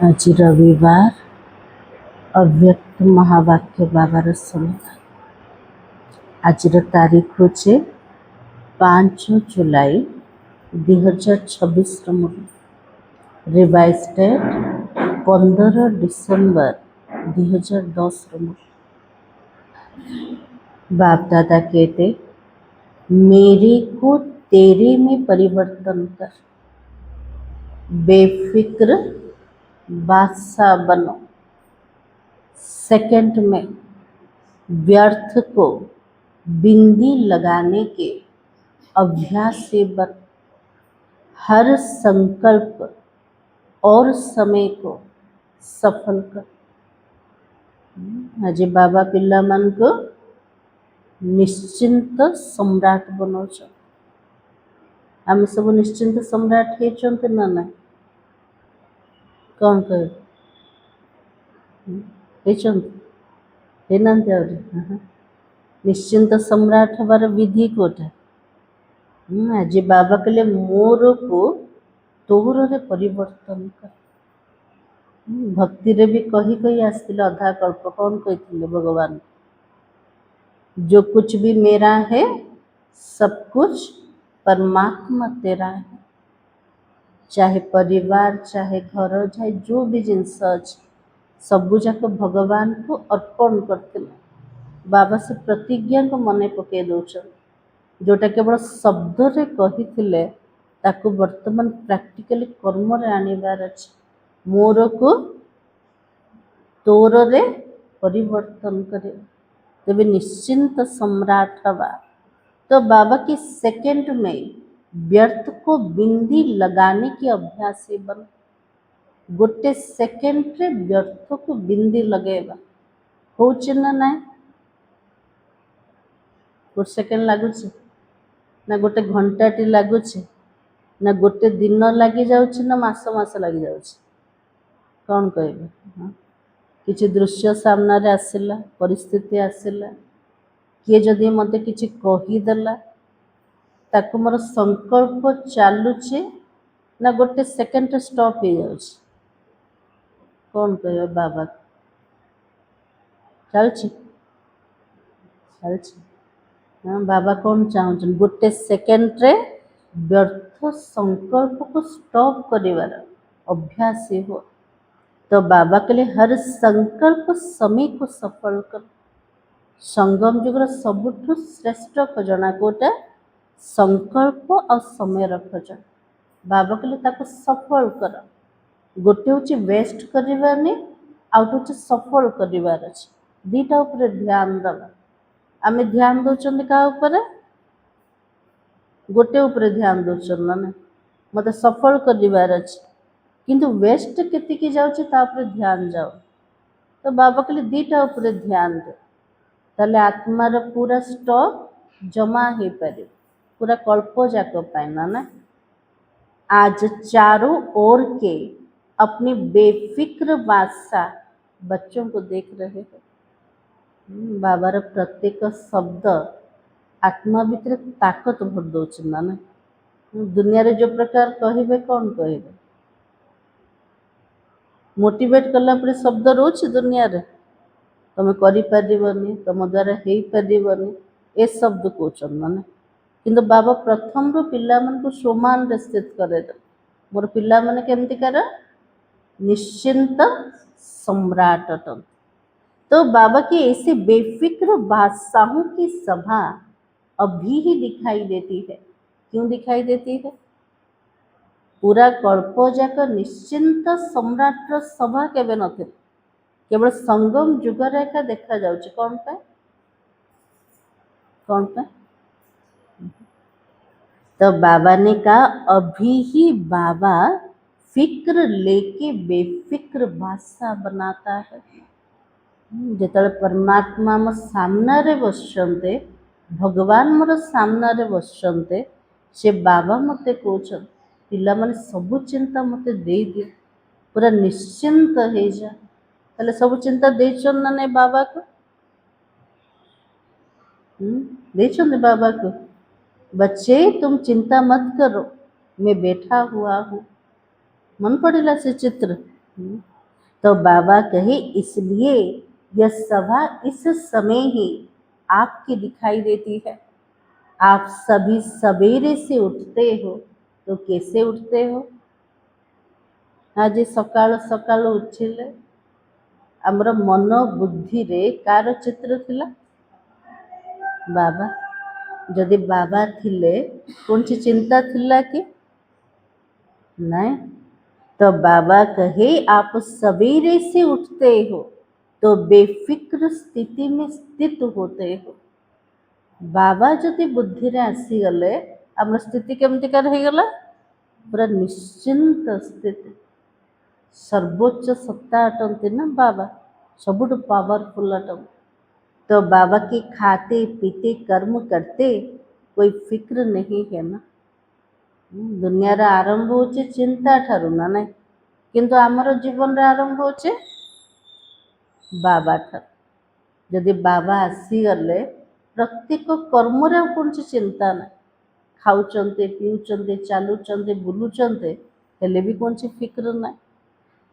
आज रविवार अव्यक्त महावाक्य बाबार समय आज तारीख हूँ 5 जुलाई 2026 रिवाइज डेट 15 डिसेम्बर 2010 बाप दादा कहते मेरे को तेरे में परिवर्तन कर, बेफिक्र बादशाह बनो। सेकंड में व्यर्थ को बिंदी लगाने के अभ्यास से बन, हर संकल्प और समय को सफल कर। आज बाबा पिला मन को निश्चिंत सम्राट बनौछ। आम सब निश्चिंत सम्राट होइछन्ते ना ना कौन कहे होइछन्ते हेनांते आउरी निश्चिंत सम्राट हबार विधि कोटा। आज बाबा कहले मोर को तोर रे परिवर्तन कर। भक्ति रे भी कही कही आसथिले अधा कल्प कौन कहिथिले भगवान, जो कुछ भी मेरा है सब कुछ परमात्मा तेरा है। चाहे परिवार चाहे घर चाहे जो भी जिनस अच्छे सबू जाक भगवान को अर्पण करथिले। बाबा से प्रतिज्ञा को मने पके दौछन, जोटा केवल शब्द रे कहिथिले ताकू वर्तमान प्रैक्टिकली कर्म रे आनिबार अछि। मोर को तोर रे परिवर्तन करे तेबे निश्चिंत सम्राट हवा। तो बाबा के सेकंड में व्यर्थ को बिंदी लगाने की अभ्यास से बन। गोटे सेकंड रे व्यर्थ को बिंदी लगेगा होचे ना ना गोटे सेकंड लागुचे ना गोटे घंटाटी लागुचे ना गोटे दिन लगी जाउछि ना मास मास लगी जाउछि कौन कहबे। किछि दृश्य सामने रे आसिला परिस्थिति आसिला किए जदि मते किछि कहिदेला ताकू मोर संकल्प चालुचे ना गोटे सेकंड रे स्टॉप हो जाउछि कौन कहबे। बाबा चलछि चलछि हाँ बाबा कौन चाहूँ गोटे सेकंड रे व्यर्थ संकल्प को स्टॉप करिवार अभ्यास ही हो। तो बाबा के लिए हर संकल्प समय को सफल कर। संगम जुगर सबुठु श्रेष्ठ खजना कोटा संकल्प और समय खजना। बाबा के लिए ताको सफल कर। गोटे होची वेस्ट करिवानी आउट होची सफल करिवार अछि। दीटा ऊपर ध्यान दबा। आमे ध्यान दौचंदी का ऊपर गोटे ऊपर ध्यान दौचन ना मते सफल करिवार अछि किंतु वेस्ट केतिकी जाउछि ता ऊपर ध्यान जाओ। तो बाबा कहले दीटा ऊपर ध्यान दे ताले आत्मार पूरा स्टॉक जमा हो पारे पूरा कल्प जाक पाइना ना। आज चारों ओर के अपनी बेफिक्र बादशाह बच्चों को देख रहे हो। बाबार प्रत्येक शब्द आत्मा भीतर ताकत भर दौच ना ना। दुनिया रे जो प्रकार कहिबे कौन कहिबे मोटिवेट कला पर शब्द रोच दुनिया रे तुम करि परिबनी तुम द्वारा हेई परिबनी ए शब्द कहउछन ना किंतु बाबा प्रथम रो पिला मन को समान रे स्थित करे दे। मोर पिला मन केमति कर निश्चिंत सम्राट अटन। तो बाबा की ऐसे बेफिक्र बादशाहों की सभा अभी ही दिखाई देती है। क्यों दिखाई देती है? पूरा कल्प जाक निश्चिंत सम्राट सभा केबे नथिले केवल संगम जुग रेखा देखा जाउछि कौन पे कौन पे। तो बाबा ने कहा अभी ही बाबा फिक्र लेके बेफिक्र बादशाह बनाता है। जेतले परमात्मा मो सामना रे बसचंते भगवान मोर सामना रे बसचंते से बाबा मते कहउछन पिला माने सब चिंता मते दे दियो पूरा निश्चिंत हो जा। ताले सब चिंता देछन ना नहीं बाबा को देछन बाबा को बच्चे तुम चिंता मत करो मैं बैठा हुआ हूँ। मन पड़ेगा से चित्र। तो बाबा कहे इसलिए यह सभा इस समय ही आपकी दिखाई देती है। आप सभी सवेरे से उठते हो, तो कैसे उठते हो? आज सकाळु सकाळु उठिले आमर मन बुद्धि रे कार चित्र थिला? बाबा। जदि बाबा थिले कौन सी चिंता थिला कि नहीं? तो बाबा कहे आप सवेरे से उठते हो तो बेफिक्र स्थिति में स्थित होते हो। बाबा जदि बुद्धि रे आसीगले आम स्थिति केमती कर गला? पूरा निश्चिंत स्थिति। सर्वोच्च सत्ता अटंती ना बाबा, सबुठ पावरफुल अटंती। तो बाबा के खाते पीते कर्म करते कोई फिक्र नहीं है ना। दुनियार आरंभ होचे चिंता ठारू ना नहीं, किंतु आमर जीवन रे आरंभ होचे बाबा ठारू। जदि बाबा आसीगले प्रत्येक कर्म रे कौन चिंता ना, खाऊचंते पीऊचंते चालूचंते बुलूचंते हेले भी कौन सी फिक्र ना।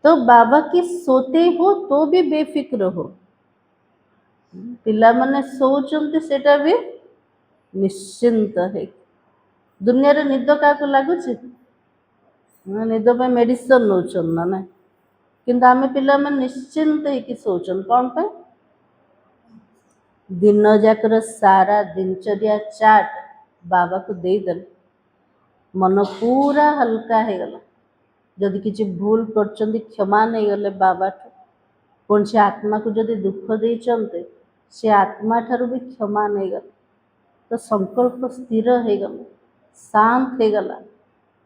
तो बाबा के सोते हो तो भी बेफिक्र हो। पिला माने सोचंते सेटा भी निश्चिंत है। दुनिया रे निद क्या लगुच? निद पे मेडिसिन नौचन ना ना, किंतु आम पिला में निश्चिंत है सोचन कौन पे? दिन जाकर सारा दिनचर्या चाट बाबा को दे दे, मन पूरा हल्का है गला। जदि किसी भूल कर क्षमा नहीं गले बाबा ठू, कौन से आत्मा को जदि दुख देते से आत्मा ठारू भी क्षमा नहीं गला, तो संकल्प स्थिर हो गला, शांत हो गला।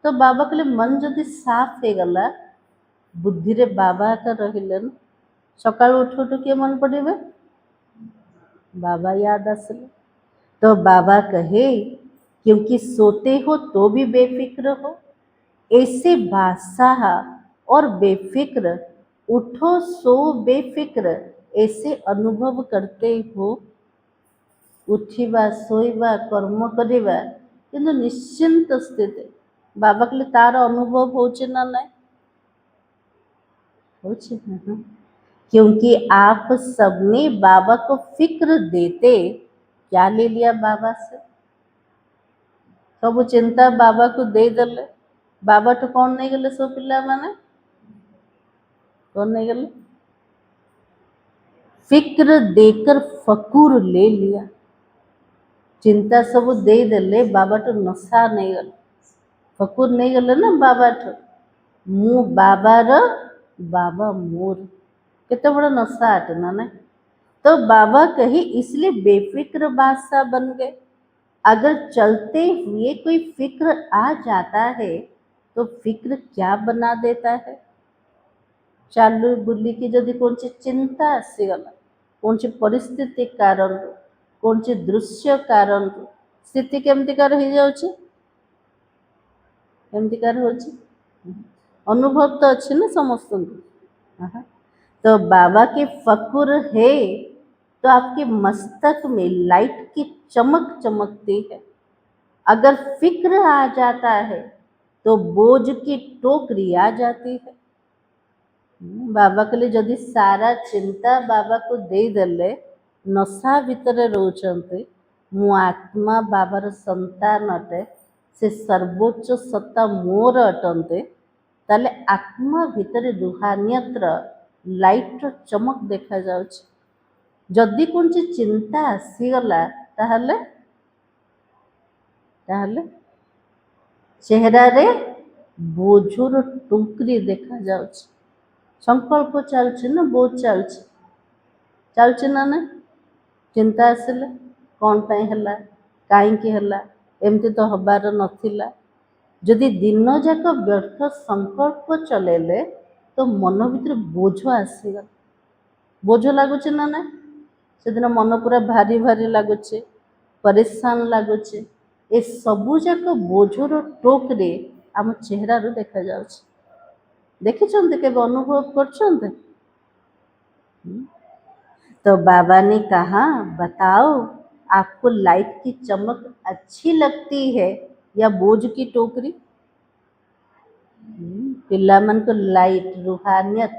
तो बाबा कहले मन जदि साफ हो गला, बुद्धि रे बाबा का रहिले न, सकाळ उठ उठ के मन पड़े बाबा याद आसले। तो बाबा कहे क्योंकि सोते हो तो भी बेफिक्र हो, ऐसे बादशाह और बेफिक्र, उठो सो बेफिक्र ऐसे अनुभव करते हो। उठिबा शोइबा कर्म करिबा किंतु निश्चिंत स्थिति। बाबा कहले तार अनुभव होचे ना नहीं? होचे ना। क्योंकि आप सबने बाबा को फिक्र देते क्या ले लिया बाबा से? सब चिंता बाबा को दे दले। बाबा तो कौन नहीं गले? सब पिला माने कौन नहीं गले? फिक्र देकर फकूर ले लिया। चिंता सब दे देले, बाबा तो नशा नहीं गले, फकूर नहीं गले ना बाबा तो। मु बाबार बाबा मोर, कितने बड़ा नशा आटे ना नहीं? तो बाबा कही इसलिए बेफिक्र बादशाह बन गए। अगर चलते हुए कोई फिक्र आ जाता है तो फिक्र क्या बना देता है? चालू बुली की जदि कौन सी चिंता आसीगला, कौन सी परिस्थिति कारण, कौन सी दृश्य कारण स्थिति केमतिकार हो जाउछि? केमतिकार होछि? अनुभव तो अच्छे ना समस्त को। तो बाबा के फकुर है तो आपके मस्तक में लाइट की चमक चमकती है। अगर फिक्र आ जाता है तो बोझ की टोकरी आ जाती है। बाबा के लिए जदि सारा चिंता बाबा को दे देले, नशा भितर रोचंते, मु आत्मा बाबार संतान अटे, से सर्वोच्च सत्ता मोर अटंते, ताले आत्मा भितर रुहानियतर लाइट चमक देखा जाउछि। जदि कौन सी चिंता आसीगला ताहले ताहले चेहरा रे बोझर टुकरी देखा जाउछि। संकल्प चलछि ना, बोझ चलछि, चलछि ना ना। चिंता आसिले कौन पाई हला, काईकि हला, एमती तो हबार नथिला। जदि दिन जाक व्यर्थ संकल्प चलेले तो मन भीतर बोझ आसीगला। बोझ लगुचे ना ना? से दिन मन पूरा भारी भारी लगुचे, परेशान लगुचे। ए सबू जाक बोझर टोकरे आम चेहरा रू देखा जाउछि। देखिछन्ते केबे अनुभव करछन्ते? तो बाबा ने कहा बताओ आपको लाइट की चमक अच्छी लगती है या बोझ की टोकरी? ପିଲାମାନଙ୍କୁ ଲାଇଟ୍ ରୁହାନିୟତ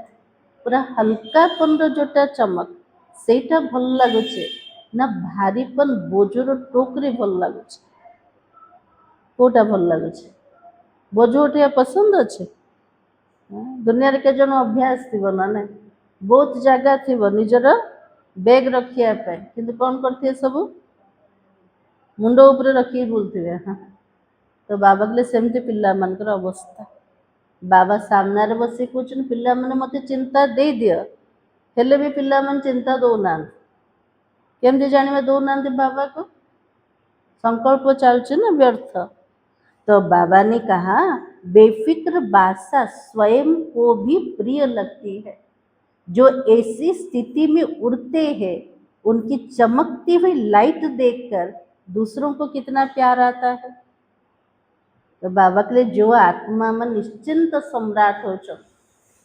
ପୁରା ହଲକାପନର ଯୋଉଟା ଚମକ ସେଇଟା ଭଲ ଲାଗୁଛି ନା ଭାରିପନ ବୋଝର ଟୋକରେ ଭଲ ଲାଗୁଛି? କୋଉଟା ଭଲ ଲାଗୁଛି? ବୋଝ ଉଠିବା ପସନ୍ଦ ଅଛି? ଦୁନିଆରେ କେତେ ଜଣ ଅଭ୍ୟାସ ଥିବ ନା ନାଇଁ, ବହୁତ ଜାଗା ଥିବ ନିଜର ବେଗ ରଖିବା ପାଇଁ, କିନ୍ତୁ କ'ଣ କରିଥିବେ ସବୁ ମୁଣ୍ଡ ଉପରେ ରଖିକି ବୁଲୁଥିବେ। ତ ବାବା କହିଲେ ସେମିତି ପିଲାମାନଙ୍କର ଅବସ୍ଥା। ବାବା ସାମ୍ନାରେ ବସି କହୁଛନ୍ତି ପିଲାମାନେ ମୋତେ ଚିନ୍ତା ଦେଇଦିଅ, ହେଲେ ବି ପିଲାମାନେ ଚିନ୍ତା ଦଉନାହାନ୍ତି। କେମିତି ଜାଣିବେ ଦଉନାହାନ୍ତି बाबा को? संकल्प चालुचे ना व्यर्थ। तो बाबा ने कहा बेफिक्र बादशाह स्वयं को भी प्रिय लगती है। जो ऐसी स्थिति में उड़ते हैं उनकी चमकती हुई लाइट देखकर दूसरों को कितना प्यार आता है। तो बाबा कहले जो आत्मा में निश्चिंत सम्राट होचन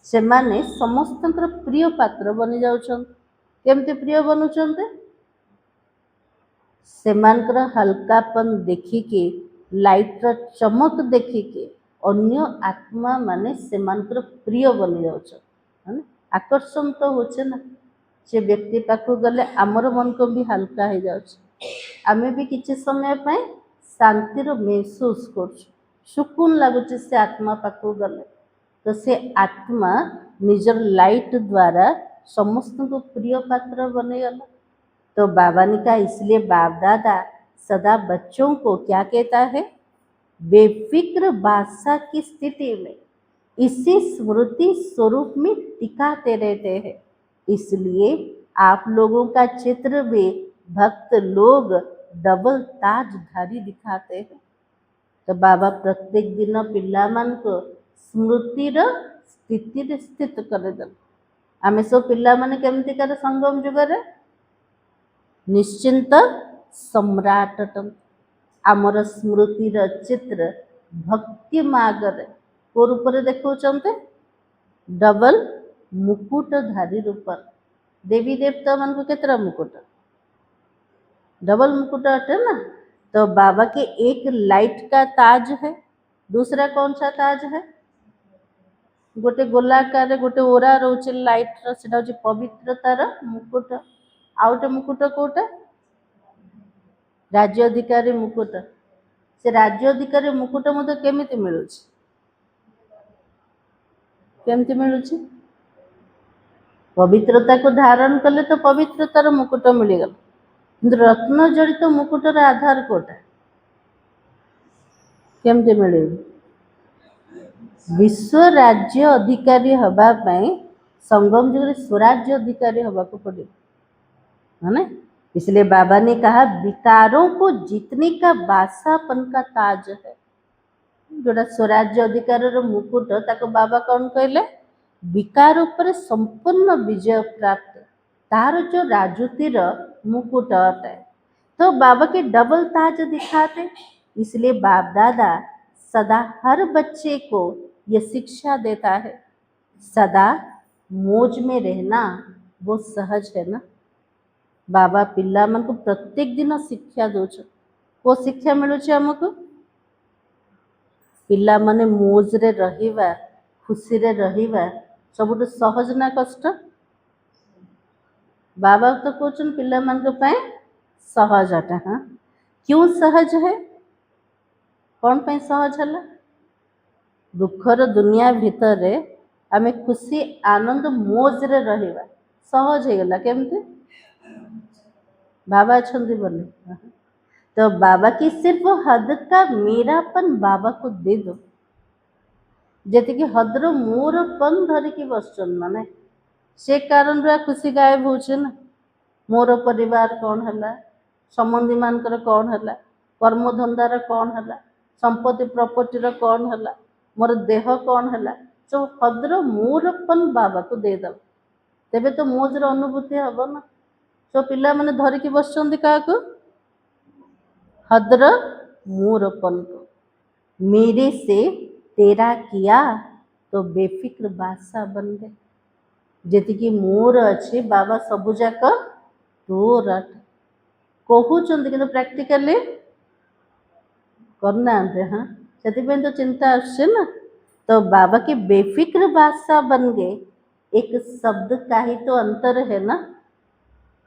सेमाने समस्तंकर प्रिय पात्र बनी जाउछन। केमती प्रिय बनुचंते? सेमानकर हल्कापन देखिके लाइटर चमक देखिके अन्य आत्मा माने सेमानकर प्रिय बनी जाउछन। आकर्षण तो होचे ना, से व्यक्ति पाखु गले आमर मन को भी हल्का हो जाउछ। आमे भी किछि समय पे शांतिर महसूस करछु, सुकून लगुचे से आत्मा पाखु गले। तो से आत्मा निजर लाइट द्वारा समस्त को प्रिय पात्र बने गला। तो बाबा ने कहा इसलिए बाप दादा सदा बच्चों को क्या कहता है? बेफिक्र बादशाह की स्थिति में इसी स्मृति स्वरूप में टिकाते रहते हैं। इसलिए आप लोगों का चित्र में भक्त लोग डबल ताजधारी दिखाते हैं। तो बाबा प्रत्येक दिन पिला मान को स्मृतिर स्थिति स्थित करदे। आमे सब पिला माने केमती कर संगम जुगर निश्चिंत सम्राट आमर स्मृतिर चित्र भक्ति मार्ग को रूप देखते डबल मुकुटधारी रूप। देवी देवता मान को केतरा मुकुट? डबल मुकुट अटे ना। तो बाबा के एक लाइट का ताज है, दूसरा कौन सा ताज है? गोटे गोलाकार गोटे ओरा रोचे लाइट सेटा होची पवित्रतार मुकुट। आउटे मुकुट कोटा? राज्य अधिकारी मुकुट। से राज्य अधिकारी मुकुट मते केमिति मिलुछि? केमिति मिलुछि? पवित्रता को धारण कले तो पवित्रतार मुकुट मिलगला, किंतु रत्न जड़ित मुकुटर आधार कोटा? केमिति मिले? विश्व राज्य अधिकारी हवा पाई संगम जुग स्वराज्य अधिकारी हवा को पड़े, है ना? इसलिए बाबा ने कहा विकारों को जीतने का बादशाहपन का ताज है। जोड़ा स्वराज्य अधिकार मुकुट ताको बाबा कौन कहले? विकार ऊपर संपूर्ण विजय प्राप्त तार जो राजूतिर मुकुट अटे। तो बाबा के डबल ताज दिखाते। इसलिए बाप दादा सदा हर बच्चे को ये शिक्षा देता है, सदा मौज में रहना वो सहज है ना। बाबा पिला मन को प्रत्येक दिन शिक्षा दौच। को शिक्षा मिलूँ आमको? पिला माने मौज रे रहिबा, खुशी रे रहिबा सबुठ सहज ना कष्ट? बाबा तो कहते पिला मान को पाए सहज अटे। हाँ, क्यों सहज है? कौन पाए सहज है? दुखर दुनिया भितर आमे खुशी आनंद मौज रे रहिबा सहज हो गला। केमती? बाबा छंदी बोले। तो बाबा की सिर्फ हद का मेरापन बाबा को दे दो। जेति कि हद्र मोरपन धरिकी बसन माने से कारण रे खुशी गायब होचे ना। मोर परिवार कौन हला, संबंधी मानकर कौन हला, कर्म धंदार कौन हला, संपत्ति प्रॉपर्टी रो कौन हला, मोर देह कौन हला, जो हद्र मोरपन बाबा को दे दो तेबे तो मोजर अनुभूति हबो ना। तो पिला माने धरिकी बसचंदी काको? हद्र मोरपन को। मेरे से तेरा किया तो बेफिक्र बादशाह बन गए। जेति कि मोर अच्छे बाबा सबुजाक तोर कहते कि प्रैक्टिकली करना। हाँ, से तो चिंता आसे ना तो बाबा के बेफिक्र बादशाह बन गए। एक शब्द का ही तो अंतर है ना,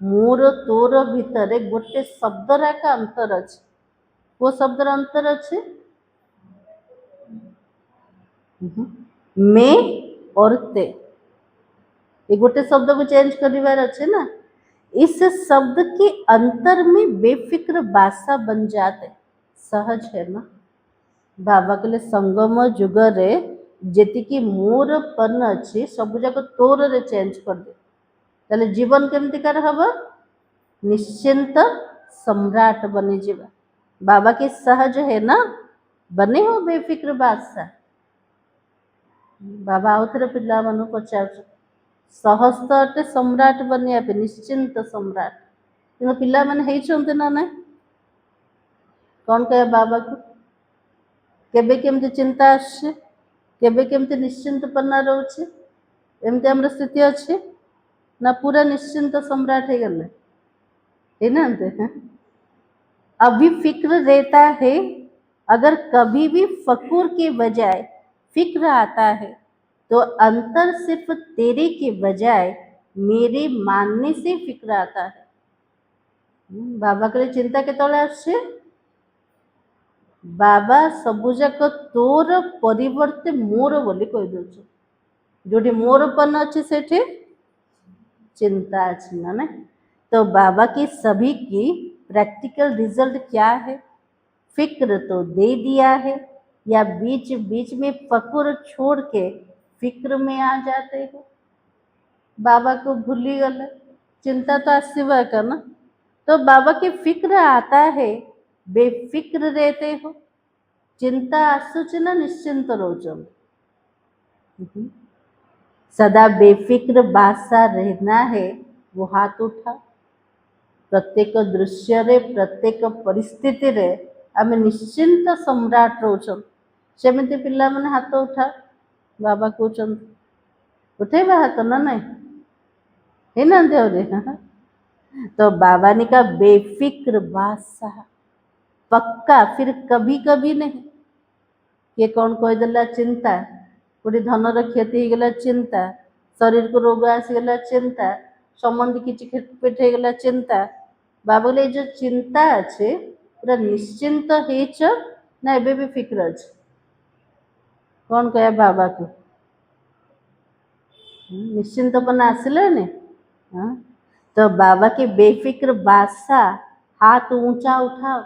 मोर तोर भितर गोटे शब्दर का अंतर अच्छे। वो शब्दर अंतर अच्छे मैं और ते, ये गोटे शब्द को चेंज करिवार अच्छे ना। इस शब्द के अंतर में बेफिक्र बादशाह बन जाते, सहज है ना। बाबा कहले संगम जुगरे जेतिकी मोर पन अच्छी सब जाक तोर रे चेंज कर दे, ताले जीवन केमतिकार हब, निश्चिंत सम्राट बनी जीवा। बाबा के सहज है ना, बने हो बेफिक्र बादशाह। बाबा आउ थे पिला मन पचार सहज तो अटे सम्राट बनिया पे, निश्चिंत सम्राट, कि पिला मैंने होइछन्ते ना ना। कौन कहे बाबा को केबे केमती चिंता आछे, केबे केमती निश्चिंत पन्ना रोचे, एमती हमर स्थिति अच्छे ना, पूरा निश्चिंत सम्राट है गले है ना। अभी फिक्र रहता है, अगर कभी भी फकूर के बजाय फिक्र आता है तो अंतर सिर्फ तेरे के बजाय मेरे मानने से फिक्र आता है। बाबा के चिंता के तले आछे, बाबा सबुजाक तोर परिवर्ते मोर बोली कहि दउछ। जोटी मोरपन अच्छे सेठी चिंता अच्छी ना ना। तो बाबा की सभी की प्रैक्टिकल रिजल्ट क्या है, फिक्र तो दे दिया है, या बीच बीच में फकुर छोड़ के फिक्र में आ जाते हो, बाबा को भूली गले, चिंता तो आसवा का ना। तो बाबा की फिक्र आता है, बेफिक्र रहते हो, चिंता आसुच ना, निश्चिंत रोचो। सदा बेफिक्र बादशाह रहना है, वो हाथ उठा। प्रत्येक दृश्य रे, प्रत्येक परिस्थिति रे आम निश्चिंत सम्राट रोचन, सेमती पिला माने हाथ उठा। बाबा कहते उठेबा हाथ ना नहीं है ना देवरे। तो बाबा ने कहा बेफिक्र बादशाह पक्का, फिर कभी कभी नहीं। किए कौन कहीदेला चिंता, कोटी धनर क्षति होगला चिंता, शरीर को रोग आसीगला चिंता, संबंधी किसी खिटपिट होगला चिंता। बाबा बोले जो चिंता अच्छे पूरा निश्चिंत हेच ना, एबे भी फिक्र अच्छे। कौन कहे बाबा को निश्चिंतपना आसिलानी। हाँ, तो बाबा के बेफिक्र बादशाह हाथ ऊंचा उठाओ,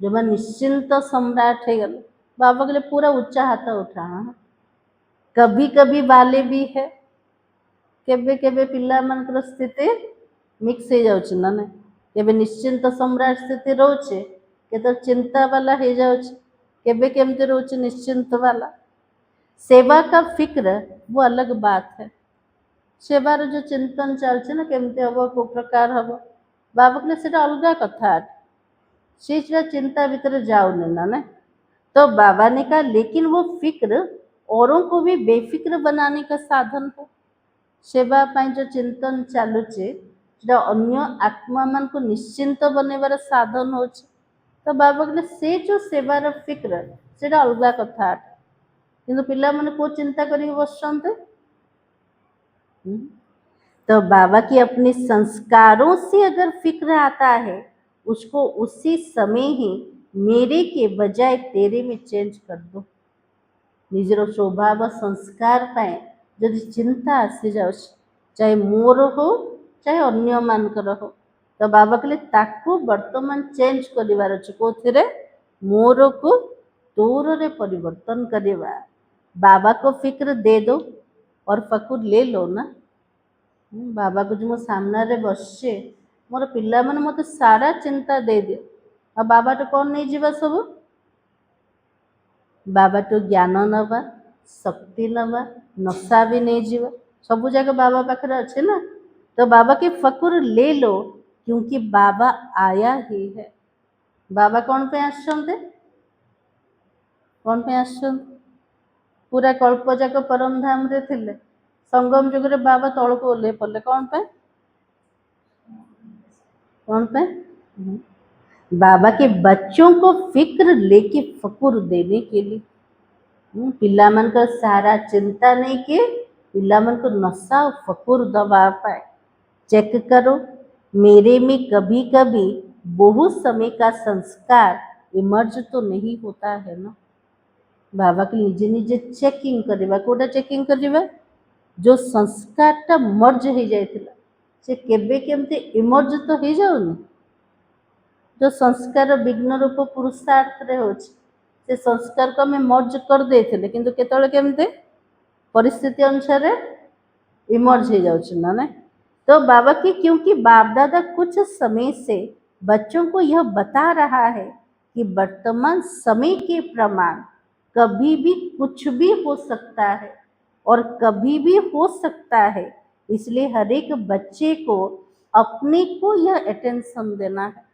जो मैं निश्चिंत सम्राट है गल। बाबा के लिए पूरा ऊंचा हाथ उठा। हाँ, कभी कभी वाले भी है, केबे केबे पिला मानकर स्थिति मिक्स हो जाउछ ना ना। केबे निश्चिंत सम्राट स्थिति रोचे, के तो चिंता वाला हो जाउछ, केबे केमते रोचे निश्चिंत वाला। सेवा का फिक्र वो अलग बात है। सेवार जो चिंतन चलছে ना, केमते हबो, को प्रकार हबो, बाबा के सेटा अलगा कथा, सेटा चिंता भीतर जाऊनी ना ना। तो बाबा ने कहा लेकिन वो फिक्र औरों को भी बेफिक्र बनाने का साधन है। सेवा पाई जो चिंतन चलुचे सेटा अन्य आत्मा मान को निश्चिंत बनेबार साधन हो। तो बाबा कहले से जो सेवार फिक्र सेटा अलगा कथा, किंतु पिला माने को चिंता करी बसते। तो बाबा की अपने संस्कारों से अगर फिक्र आता है, उसको उसी समय ही मेरे के बजाय तेरे में चेंज कर दो। निजर स्वभाव संस्कार पाए जदि चिंता आसी जाओ, चाहे मोर हो चाहे अन्य मानकर हो, तो बाबा कहले ताकू वर्तमान चेंज करिवार अछि। कोथिरे मोर को तोर रे परिवर्तन करिवा। बाबा को फिक्र दे दो और फकुर ले लो ना। बाबा को जो मो सामने बसचे, मोर पिला माने मते सारा चिंता दे दियो, आ बाबा तो कौन नहीं जीवा सब, बाबा तो ज्ञान नवा, शक्ति नवा, नशा भी नहीं जीवा, सब जगह बाबा पाखरे अच्छे ना। तो बाबा के फकुर ले लो, क्योंकि बाबा आया ही है। बाबा कौन पे आसछन्ते, कौन पे आसछन्ते, पूरा कल्प जाक परम धाम रे थिले, संगम जुग रे बाबा तल को ओल्हे पड़े, कौन पे, कौन पे, बाबा के बच्चों को फिक्र लेके फकुर देने के लिए। ପିଲାମାନଙ୍କର ସାରା चिंता नहीं कि ପିଲାମାନଙ୍କୁ नशा और फकुर दबा पाए। चेक करो, मेरे में कभी कभी बहुत समय का संस्कार इमर्ज तो नहीं होता है ना। बाबा के निजे निजे चेकिंग करवा, कोटा चेकिंग करवा जो संस्कारटा मर्ज हो जाइथिला से केबे केमते इमर्ज तो हो जाउनी। जो संस्कार विघ्न रूप पुरुषार्थ रे होछि से संस्कार को हमें मर्ज कर देथिले, किंतु केतळे केमते परिस्थिति अनुसार इमर्ज हो जाउछि ना नहीं। तो बाबा की क्योंकि बाप दादा कुछ समय से बच्चों को यह बता रहा है कि वर्तमान समय के प्रमाण कभी भी कुछ भी हो सकता है और कभी भी हो सकता है, इसलिए हर एक बच्चे को अपने को यह अटेंशन देना है।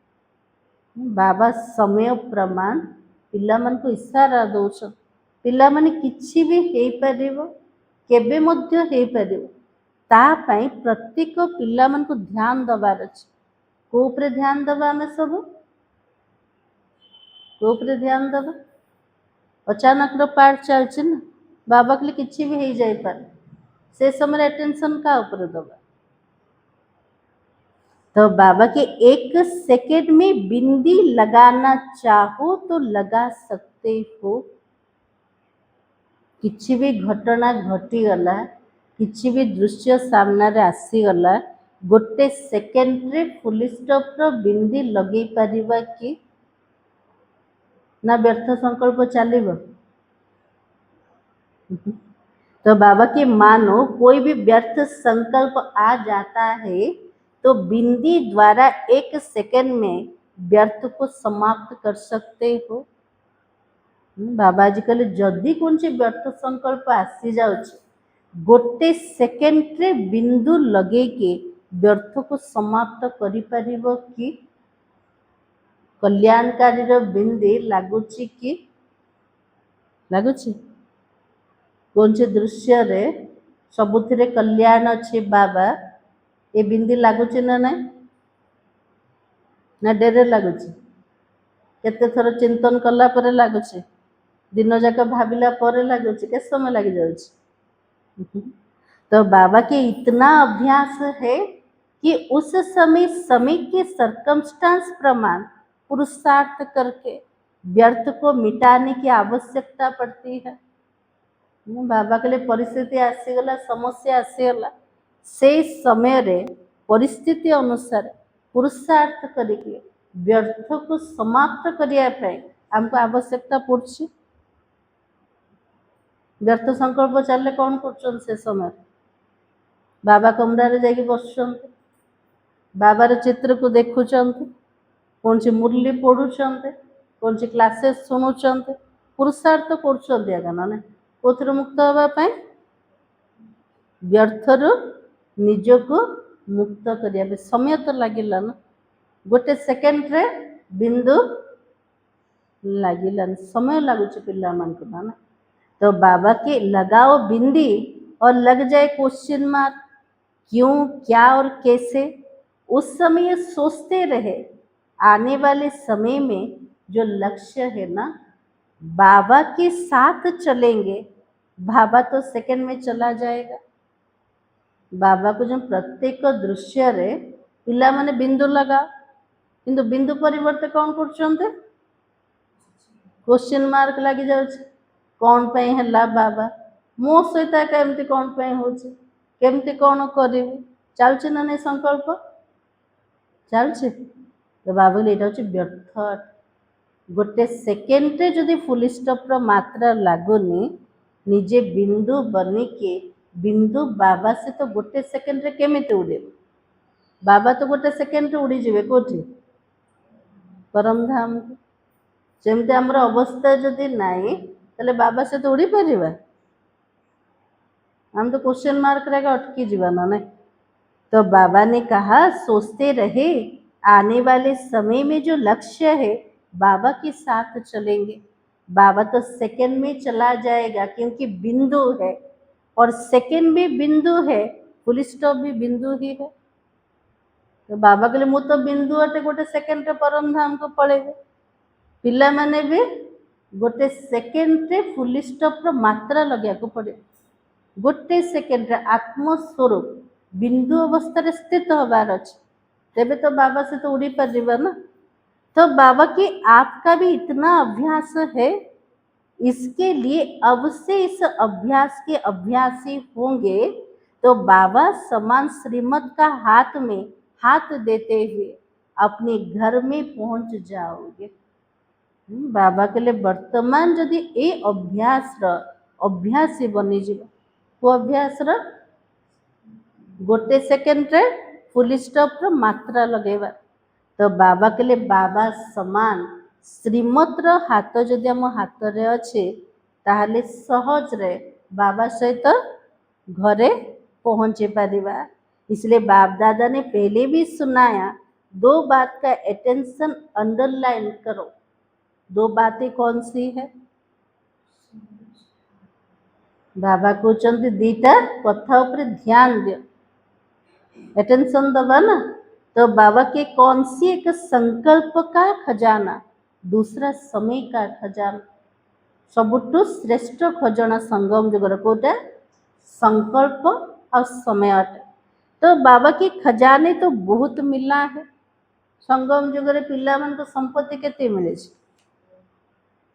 बाबा समय प्रमाण पिलामानकु इशारा दौछन, पिलामाने किछि भी हेई परिबो, केबे मध्य हेई परिबो, ता पई प्रत्येक पिलामानकु ध्यान दबार अछि। को उपरे ध्यान दबा आमे सब, को उपरे ध्यान दबा। अचानक रो पाठ चलछि ना, बाबा के लिए किछि भी हेई जाई पारे, से समय अटेंशन का ऊपर दबा। तो बाबा के एक सेकेंड में बिंदी लगाना चाहो तो लगा सकते हो। किछि भी घटना घटी गला, किछि भी दृश्य सामना रे आसी गला, गोटे सेकेंड रे फुल स्टॉप रो बिंदी लगे परिबा कि ना व्यर्थ संकल्प चलिबो। तो बाबा के मानो कोई भी व्यर्थ संकल्प आ जाता है तो बिंदी द्वारा एक सेकंड में व्यर्थ को समाप्त कर सकते हो। बाबा जी कहले जदि कौन व्यर्थ संकल्प आसी जाउछि, गोटे सेकेंड रे बिंदु लगे के व्यर्थ को समाप्त करि परिबो कि कल्याणकारी रो बिंदी लागुछि कि लागुछि। कौन दृश्य रे सबुथिरे कल्याण अच्छे बाबा, ये बिंदी लागुछि ना नहीं ना डेरे लागुछि। केते थर चिंतन कला परे लागुछि, दिन जाक भाविला परे लागुछि, के समय लग जाउछि। तो बाबा के इतना अभ्यास है कि उस समय समय के सर्कमस्टांस प्रमाण पुरुषार्थ करके व्यर्थ को मिटाने की आवश्यकता पड़ती है। बाबा के लिए परिस्थिति आसीगला, समस्या आसीगला, से समय रे परिस्थिति अनुसार पुरुषार्थ करके व्यर्थ को समाप्त करिया पे हमको आवश्यकता पड़छि। व्यर्थ संकल्प चलले कौन कर से समय बाबा कमरा रे जाके बसुचंती, बाबार चित्र को देखुचंती, कौन सी मुरली पढ़ुचंती, कौन सी क्लासेस सुनुचंती, पुरुषार्थ करुचंती आगा ना कोथरे मुक्त हवा पाए व्यर्थर निजको मुक्त करिया समय तो लगिला ना। गोटे सेकेंड रे बिंदु लगिला, समय लगुच पिला मान को ना। तो बाबा के लगाओ बिंदी और लग जाए क्वेश्चन मार्क, क्यों, क्या और कैसे। उस समय सोचते रहे आने वाले समय में जो लक्ष्य है ना बाबा के साथ चलेंगे, बाबा तो सेकंड में चला जाएगा। बाबा को जो प्रत्येक दृश्य रे पिला माने बिंदु लगा, किंतु बिंदु परिवर्ते कौन कर क्वेश्चन मार्क लगी जाउछ, कौन पे हला बाबा मो सहित केमती कौन पे होछ, केमती कौन करिवि, चलछ ना नहीं संकल्प चलछ। तो बाबा एटा होछ व्यर्थ। गोटे सेकेंड रे जदि फुल स्टॉप रो मात्रा लागुनी, निजे बिंदु बनी के बिंदु बाबा से तो गोटे सेकेंड रे केमिति उड़ेबो। बाबा तो गोटे सेकेंड रे उड़ी जिवे कोठी परम धाम को। जमते हमर अवस्था जदि नाही तले बाबा से तो उड़ी परिबा, हम तो क्वेश्चन मार्क रे अटकी जीवा ना नहीं। तो बाबा ने कहा सोचते रहे आने वाले समय में जो लक्ष्य है बाबा के साथ चलेंगे। बाबा तो सेकंड में चला जाएगा क्योंकि बिंदु है, और सेकंड भी बिंदु है, फुल स्टॉप भी बिंदु ही है। तो बाबा के लिए मु तो बिंदु अटे गोटे सेकंड रे परम धाम को पड़ेगा। पिला माने भी गोटे सेकेंड रे फुल स्टॉप रो मात्रा लगे को पड़े गोटे सेकेंड रे आत्मस्वरूप बिंदु अवस्था रे स्थित होबार अछि तेबे तो बाबा से तो उड़ी परिबा ना। तो बाबा की आपका भी इतना अभ्यास है, इसके लिए अब से इस अभ्यास के अभ्यासी होंगे तो बाबा समान श्रीमत का हाथ में हाथ देते हुए अपने घर में पहुंच जाओगे। बाबा के लिए वर्तमान जदि ए अभ्यास अभ्यासी बनी जीव को अभ्यास गोटे सेकेंड रे फुल स्टॉप रो मात्रा लगेबा तो बाबा के लिए बाबा समान श्रीमत रो हाथ जदि हम हाथ रे अच्छे ताहले सहज रे बाबा सहित घरे पहुंचे पारिबा। इसलिए बाप दादा ने पहले भी सुनाया, दो बात का अटेंशन अंडरलाइन करो। दो बातें कौन सी है? बाबा कहते दीटा कथा ऊपर ध्यान दियो, अटेंशन दबा ना। तो बाबा के कौन सी? एक संकल्प का खजाना, दूसरा समय का खजाना। सबुठु श्रेष्ठ खजाना संगम जुगर कोटा संकल्प और समय अटे। तो बाबा के खजाने तो बहुत मिला है। संगम जुगर पिला मन को संपत्ति केते मिले छे?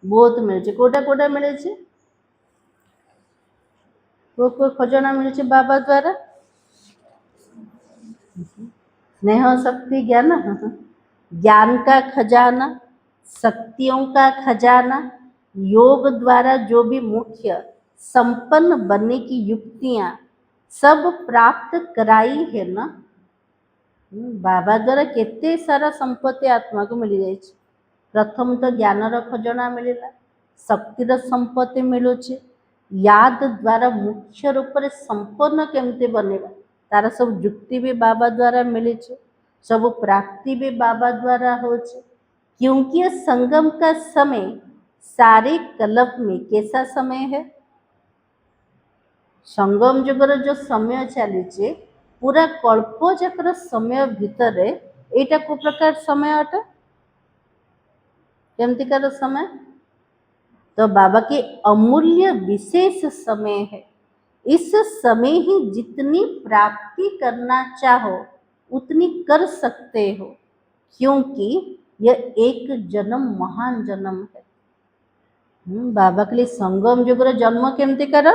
बहुत मिले छे। कोटा कोटा मिले छे? को खजाना मिले छे बाबा द्वारा? स्नेह शक्ति ज्ञान, ज्ञान का खजाना, शक्तियों का खजाना, योग द्वारा जो भी मुख्य संपन्न बनने की युक्तियां सब प्राप्त कराई है ना। बाबा द्वारा केते सारा संपत्ति आत्मा को मिल जाए। प्रथम तो ज्ञान खजाना मिलला, शक्तिर संपत्ति मिलुचे, याद द्वारा मुख्य रूप से संपन्न केमते बनेगा तार सब युक्ति भी बाबा द्वारा मिली छे, सब प्राप्ति भी बाबा द्वारा हो छे। क्योंकि ये संगम का समय सारे कल्प में कैसा समय है? संगम जुगर जो समय चली पूरा कल्प जाकर समय भितर एटा को प्रकार समय अटे केमतिकार समय? तो बाबा के अमूल्य विशेष समय है। इस समय ही जितनी प्राप्ति करना चाहो उतनी कर सकते हो, क्योंकि यह एक जन्म महान जन्म है। बाबा के लिए संगम जुगर जन्म केमती कर?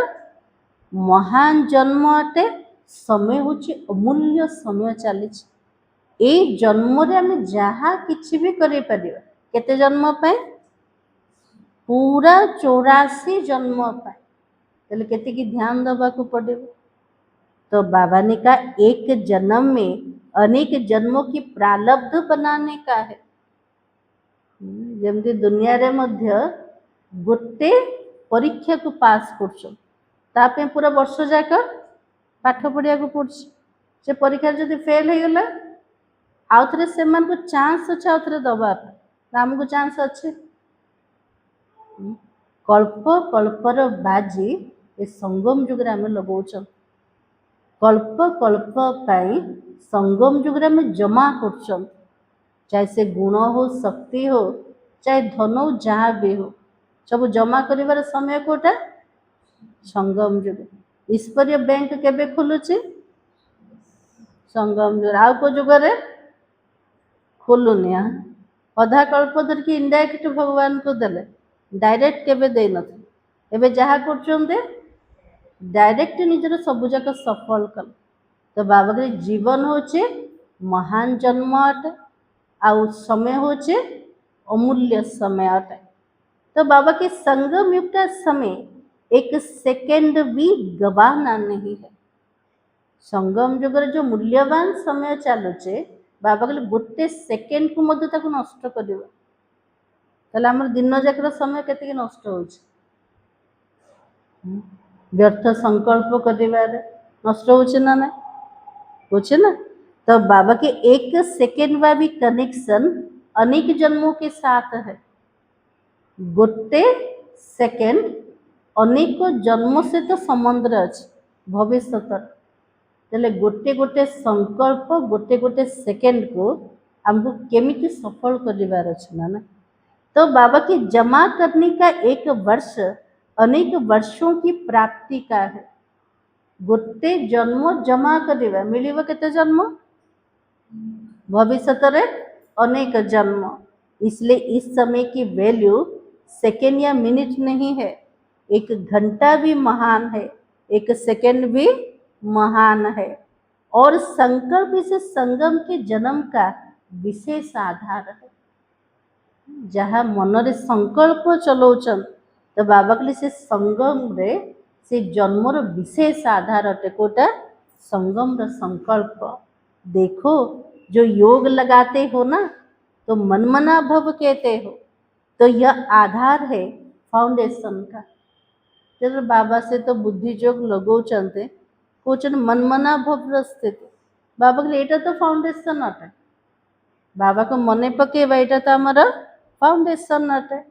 महान जन्म अटे। समय होची अमूल्य समय चली ए जन्म रे आमे जहा किछि भी करि परिबा। केते जन्म पे? पूरा 84 जन्म पे। तेल केते की ध्यान दबा को पड़े। तो बाबा ने कहा एक जन्म में अनेक जन्मों की प्रारब्ध बनाने का है। जमती दुनिया रे मध्य गोटे परीक्षा को पास करछो तापे पूरा वर्ष जाक पाठ पढ़िया को पड़छ। से परीक्षा जदि फेल हो गला आउ थरे से मन को चांस अच्छा आउ थरे दबा हमको चांस अच्छे। कल्प कल्पर बाजी ए संगम जुग रे आमे लगाउछन। कल्प कल्प पाई संगम जुग रे आमे जमा करछन, चाहे से गुण हो, शक्ति हो, चाहे धन हो, जहाँ भी हो, सब जमा करिवार समय कोटा संगम जुग। ईश्वरीय बैंक केबे खुलुची? संगम जुग। आउ को जुग रे खोलुनी। अधा कल्प धर कि इनडायरेक्ट भगवान को देले, डायरेक्ट केबे दे नथि। एबे जहा करछन्ते डायरेक्ट निजर सब जाक सफल कल। तो बाबा के जीवन होचे महान जन्म अटे, आउ समय होचे अमूल्य समय अटे। तो बाबा के संगम युग का समय एक सेकेंड भी गवाना नहीं है। संगम जुगर जो मूल्यवान समय चलुचे बाबा कहले गोटे सेकेंड को मध्य ताको नष्ट करिबा ताले हमर दिन जाकर समय केते नष्ट होछ। व्यर्थ संकल्प करिबार नष्ट होछ ना ना होछ ना। तो बाबा के एक सेकेंड का भी कनेक्शन अनेक जन्मों के साथ है। गोटे सेकेंड अनेक जन्म से तो संबंध अच्छे भविष्य तेले गोटे गोटे संकल्प गोटे गोटे सेकेंड को हमको केमिति सफल करिवार अछि ना ना। तो बाबा की जमा करने का एक वर्ष अनेक वर्षों की प्राप्ति का है। गोटे जन्म जमा करिबा मिलिबा केते जन्म भविष्य रे अनेक जन्म। इसलिए इस समय की वैल्यू सेकेंड या मिनट नहीं है, एक घंटा भी महान है, एक सेकेंड भी महान है। और संकल्प इस संगम के जन्म का विशेष आधार है। जहाँ मनरे संकल्प चलाउछन तो बाबा कहले से संगम रे से जन्मर विशेष आधार अटे। कोटा संगम र संकल्प। देखो जो योग लगाते हो ना तो मनमना भव कहते हो, तो यह आधार है फाउंडेशन का। जब बाबा से तो बुद्धि जोग लगौचंते कोचन मनमना भव रस्ते बाबा कहले एटा तो फाउंडेशन अटे। बाबा को मने पकेबा एटा तो हमारा फाउंडेशन अटे।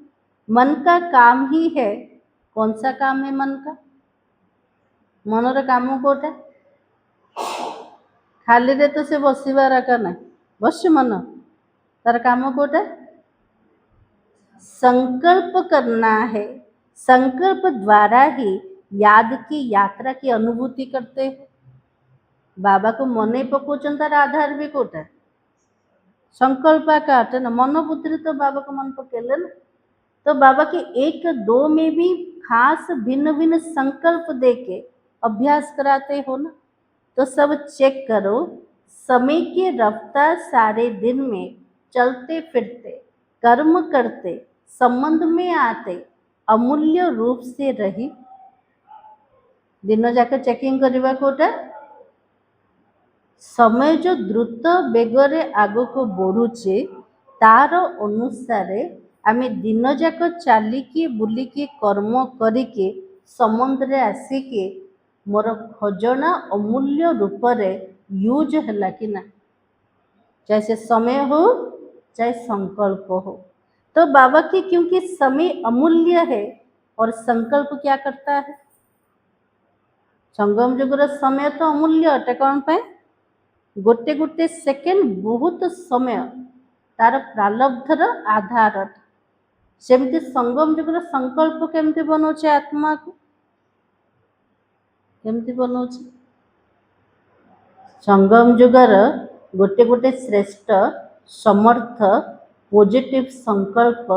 मन का काम ही है, कौन सा काम है मन का? मनर काम कोटा खाली रे तो से बसिबार का ना बस मन तार काम कोटा संकल्प करना है। संकल्प द्वारा ही याद की यात्रा की अनुभूति करते हैं। बाबा को मने पकोचन तार आधार भी कोटा संकल्प का अटे ना। मन बुद्धि तो बाबा को मन पकेले ना। तो बाबा के एक दो में भी खास भिन्न भिन्न संकल्प देके अभ्यास कराते हो ना। तो सब चेक करो, समय की रफ्तार सारे दिन में चलते फिरते कर्म करते संबंध में आते अमूल्य रूप से रही। दिन जाक चेकिंग करवा कोटा समय जो द्रुत बेगरे आग को बढ़ुचे तार अनुसार आमे दिन जाक चलिकी बुलिकी कर्म करिके संबंध रे आसिके मोर खजना अमूल्य रूप रे यूज है कि ना, चाहे से समय हो चाहे संकल्प हो। तो बाबा की क्योंकि समय अमूल्य है और संकल्प क्या करता है? संगम जुगर समय तो अमूल्य अटे कौन पे गोटे गोटे सेकेंड बहुत समय तार प्रारब्धर आधार अटे। सेमती संगम जुगर संकल्प केमती बनाउछे आत्मा को केमती बनाउछे? संगम जुगर गोटे गोटे श्रेष्ठ समर्थ पॉजिटिव संकल्प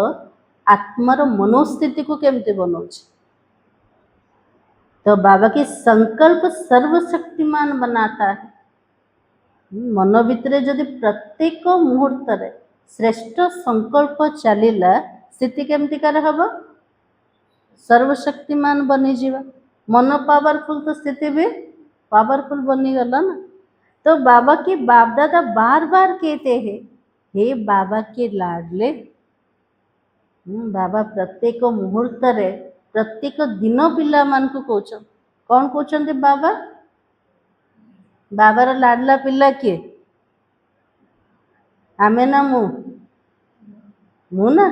आत्मार मनोस्थिति को केमती बनाउछे? तो बाबा के संकल्प सर्वशक्तिमान बनाता है। मन भितर जदि प्रत्येक मुहूर्त रे श्रेष्ठ संकल्प चलिला स्थिति केमतिकार हब? सर्वशक्तिमान बनी जीवा। मन पावरफुल तो स्थिति भी पावरफुल बनी गला ना। तो बाबा के बाप दादा बार बार कहते हैं हे बाबा के लाडले। बाबा प्रत्येक मुहूर्त रे प्रत्येक दिन पिला मान को कहउछन कौन कहउछन बाबा? बाबार लाडला पिला किए? आमे ना मु ना।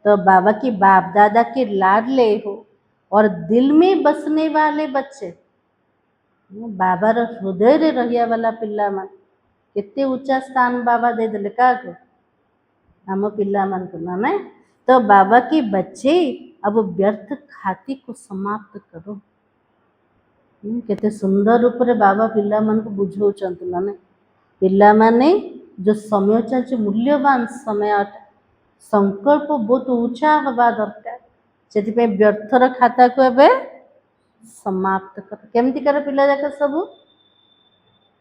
तो बाबा के बाप दादा के लाडले हो और दिल में बसने वाले बच्चे बाबार हृदय रे रहिया वाला पिला मान केते ऊंचा स्थान बाबा दे देले का आम पिला मान को ना नहीं। तो बाबा के बच्चे अब व्यर्थ खाती को समाप्त करो। केते सुंदर रूप रे बाबा पिला मान को बुझाउछंत ना नहीं। पिला माने जो समय चलছে मूल्यवान समय अटे। संकल्प बहुत ऊंचा हवा दरकार। से व्यर्थर खाता को एबे समाप्त कर केमती कर पिला जाक सब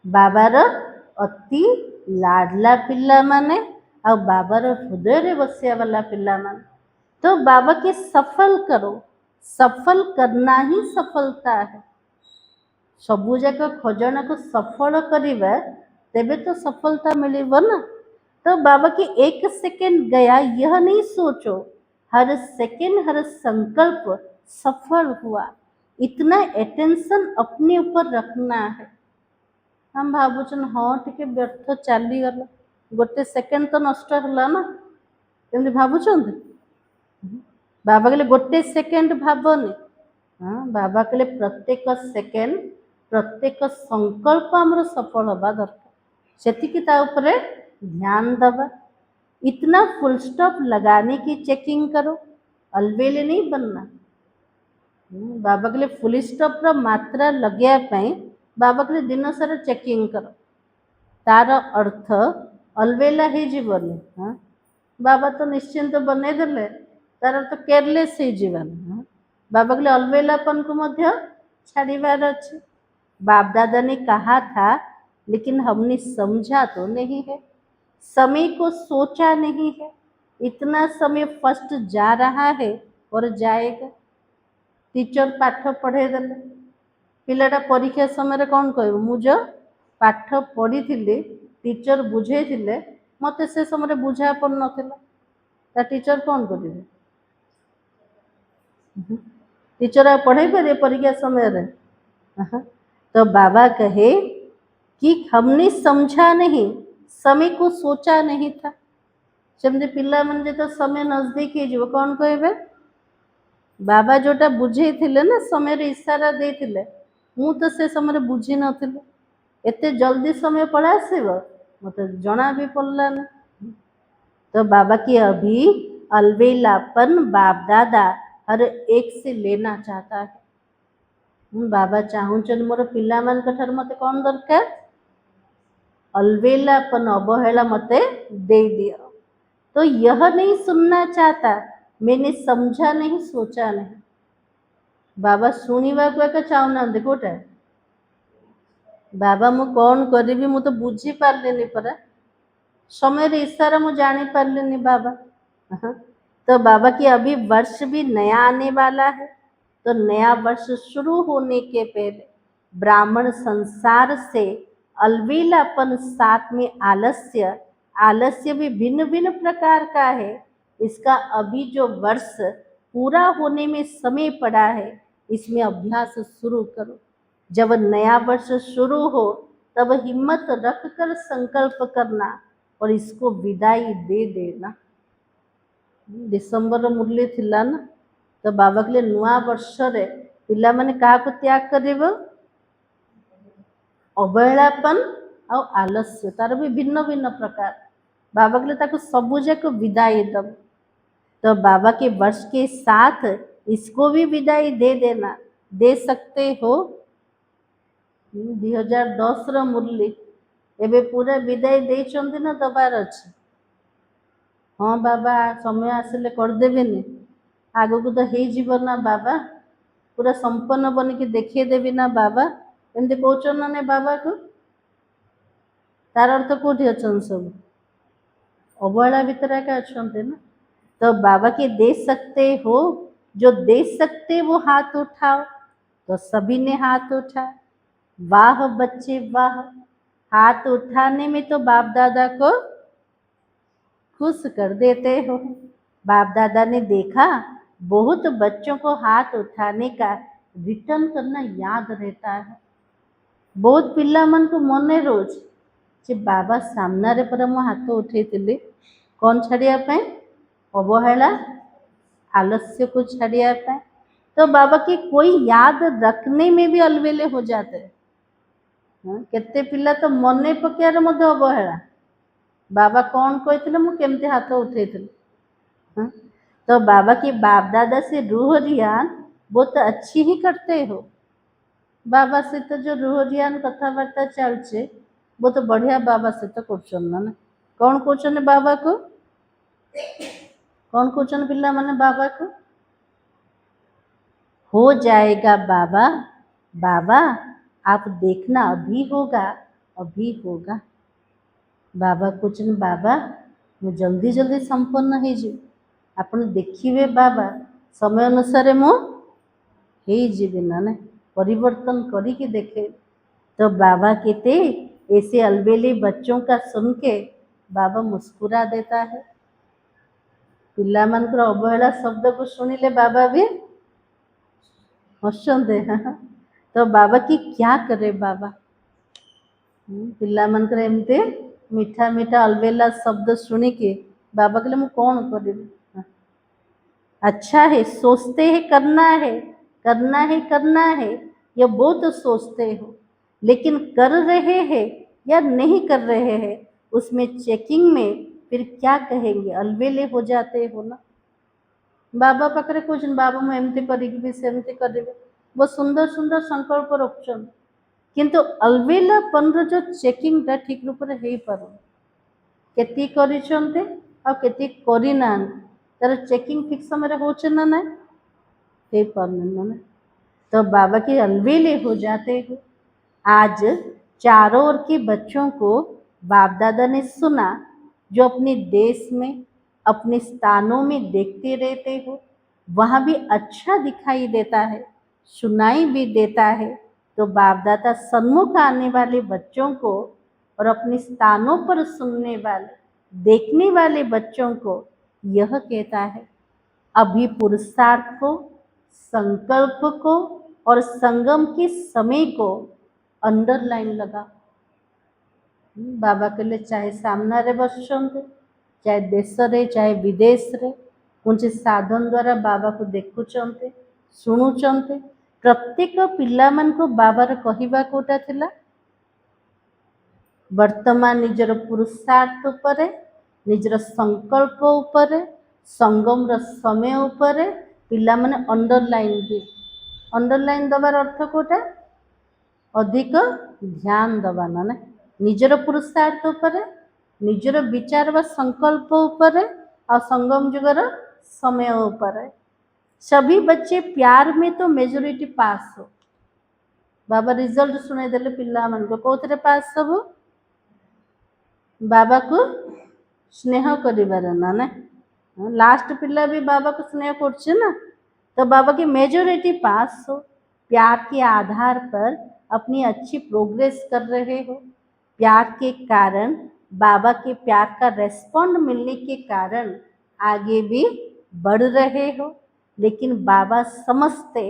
बाबार अति लाडला पिला माने आ बाबार हृदय रे बसिया वाला पिला माने। तो बाबा के सफल करो। सफल करना ही सफलता है। सबू जाक खजना को सफल करिबा तेबे तो सफलता मिलिबो ना। तो बाबा की एक सेकेंड गया यह नहीं सोचो हर सेकेंड हर संकल्प सफल हुआ, इतना अटेंशन अपने ऊपर रखना है। हम भावुन हाँ टिके व्यर्थ चली गला गोटे सेकेंड तो नष्ट है ना एमती भावुं। बाबा कहले गोटे सेकेंड भावनी। हाँ बाबा कहले प्रत्येक सेकेंड प्रत्येक संकल्प आमर सफल हवा दरकार। सेतिकी ता उपरे ध्यान दबा। इतना फुल स्टॉप लगाने की चेकिंग करो, अलवेले नहीं बनना। बाबा कहले फुल स्टॉप मात्रा लगे बाबा कहले दिन सारा चेकिंग करो, तार अर्थ अलवेला हो जीवनी। हाँ बाबा तो निश्चिंत बनई देले, तार अर्थ केयरलेस हो जीवन। बाबा कहले अलवेलापन को मध्य छाड़ीबार अच्छे। बाप दादा ने कहा था लेकिन हमने समझा तो नहीं है, समय को सोचा नहीं है। इतना समय फर्स्ट जा रहा है और जाएगा। टीचर पाठ पढ़े देले, पिलाटा परीक्षा समय कौन कह मुझे पाठ पढ़ी टीचर बुझे मत से समय बुझा पड़ ना, टीचर कौन करेंगे? टीचर आप पढ़े पारे परीक्षा समय रे? तो बाबा कहे कि हमने समझा नहीं, समय को सोचा नहीं था। जमती पिला मन तो समय नजदीक ही जीव कौन कहे बाबा जोटा बुझे थे ना समय इशारा देते मु तो से समय बुझी नी, एते जल्दी समय पड़ा आसब मत जना भी पड़ला ना। तो बाबा की अभी अलवेलापन बाप दादा हर एक से लेना चाहता है। बाबा चाहूँ मोर पिला मान ठार मत कौन दरकार अलवेलापन अवहेला मते दे दिया। तो यह नहीं सुनना चाहता, मैंने समझा नहीं सोचा नहीं। बाबा शुणा को एक चाहूना गोटे बाबा मु कौन करी मु तो बुझी पार्लिनी परा समय इशारा मु जानी पार्लिनी बाबा। तो बाबा की अभी वर्ष भी नया आने वाला है, तो नया वर्ष शुरू होने के पहले ब्राह्मण संसार से अलवेलापन, साथ में आलस्य, आलस्य भी भिन्न भिन्न प्रकार का है। इसका अभी जो वर्ष पूरा होने में समय पड़ा है, इसमें अभ्यास शुरू करो। जब नया वर्ष शुरू हो तब हिम्मत रख कर संकल्प करना और इसको विदाई दे देना। डिसेम्बर मुरली थिला ना, तो बाबा कहले नुआ वर्ष रे पिला माने क्या त्याग करिवो? अवहेलापन और आलस्य, तार भी भिन्न भिन्न प्रकार। बाबा कहले ताको सबू जाक विदाई दब। तो बाबा के वर्ष के साथ इसको भी विदाई दे देना, दे सकते हो। 2010 मुरली एबे पूरा विदाई देइचंती ना दबार अच्छे? हाँ बाबा समय आसिले करदेवेनि, आगु को तो हो जीव ना बाबा, पूरा संपन्न बन के देखे देवी ना बाबा, एमती कहउछन ना बाबा को? तार अर्थ कौटी अच्छन सब अवहेला भीतर एका अच्छे ना। तो बाबा के दे सकते हो, जो दे सकते वो हाथ उठाओ। तो सभी ने हाथ उठाया। वाह बच्चे वाह, हाथ उठाने में तो बाप दादा को खुश कर देते हो। बाप दादा ने देखा बहुत बच्चों को हाथ उठाने का रिटर्न करना याद रहता है। बहुत पिला मन को मने रोज जे बाबा सामना रे पर मो हाथ उठे कौन छाड़िया पे? अवहेला आलस्य को छाड़िया पे। तो बाबा की कोई याद रखने में भी अलवेले हो जाते हैं। केते पिला तो मने पकेयार मध्य अवहेला, बाबा कौन कहते मु केमती हाथ उठे। तो बाबा की बाप दादा से रूह रियान बहुत अच्छी ही करते हो। बाबा से तो जो रूह रियान कथबार्ता चलचे वो तो बढ़िया बाबा से तो कर ना। कौन कौन बाबा को? कौन कौन पिला माने बाबा को? हो जाएगा बाबा, बाबा आप देखना अभी होगा, अभी होगा। बाबा कौन बाबा मु जल्दी जल्दी संपन्न हो जी, आप देखिए बाबा समय अनुसार मु हो ना परिवर्तन करके देखे। तो बाबा कहते ऐसे अलबेले बच्चों का सुन के बाबा मुस्कुरा देता है। पिला मानकर अवहेला शब्द को शुणिले बाबा भी हसते। तो बाबा की क्या करे बाबा? पिला मानकर एमती मीठा मीठा अलबेला शब्द शुणिके बाबा कहले मु कौन करी? अच्छा है सोचते हैं करना है, करना है, करना है, ये बहुत सोचते हो, लेकिन कर रहे हैं या नहीं कर रहे हैं उसमें चेकिंग में फिर क्या कहेंगे, अलवेले हो जाते हो ना। बाबा पाखे कौन बाबा मु एमती करी सेमती करी, वो सुंदर सुंदर संकल्प रखुन, किंतु अलवेलापन जो चेकिंगटा ठीक रूप से हो पार केती करिछन्ते आ केती करी नांती, तार चेकिंग ठीक समय होचे ना ना हो पारने ना। तो बाबा के अलवेले हो जाते हो। आज चारों ओर के बच्चों को बाप दादा ने सुना, जो अपने देश में अपने स्थानों में देखते रहते हो, वहाँ भी अच्छा दिखाई देता है, सुनाई भी देता है। तो बाप दादा सन्मुख आने वाले बच्चों को और अपने स्थानों पर सुनने वाले देखने वाले बच्चों को यह कहता है, अभी पुरुषार्थ को, संकल्प को और संगम के समय को अंडरलाइन लगा। बाबा कहले चाहे सामने बसुंत, चाहे देश रे चाहे विदेश रे, कौन साधन द्वारा बाबा को देखुंत शुणुंत, प्रत्येक पिला मान को बाबार कहवा कोटा थिला, वर्तमान निजर पुरुषार्थ उपरे, निजर संकल्प उपरे, संगम र समय उपरे पिला माने अंडरलाइन दबार अर्थ कोटा, अधिक ध्यान दबा ना निजर पुरुषार्थ उपरे, निजर विचार व संकल्प उपरे और संगम जुगर समय उपरे। सभी बच्चे प्यार में तो मेजोरिटी पास हो। बाबा रिजल्ट सुने देले पिला मन को कोथरे पास सब बाबा को स्नेह करिबार ना ना लास्ट पिला भी बाबा को स्नेह करछे ना, तो बाबा की मेजोरिटी पास हो। प्यार के आधार पर अपनी अच्छी प्रोग्रेस कर रहे हो, प्यार के कारण बाबा के प्यार का रेस्पॉन्ड मिलने के कारण आगे भी बढ़ रहे हो। लेकिन बाबा समझते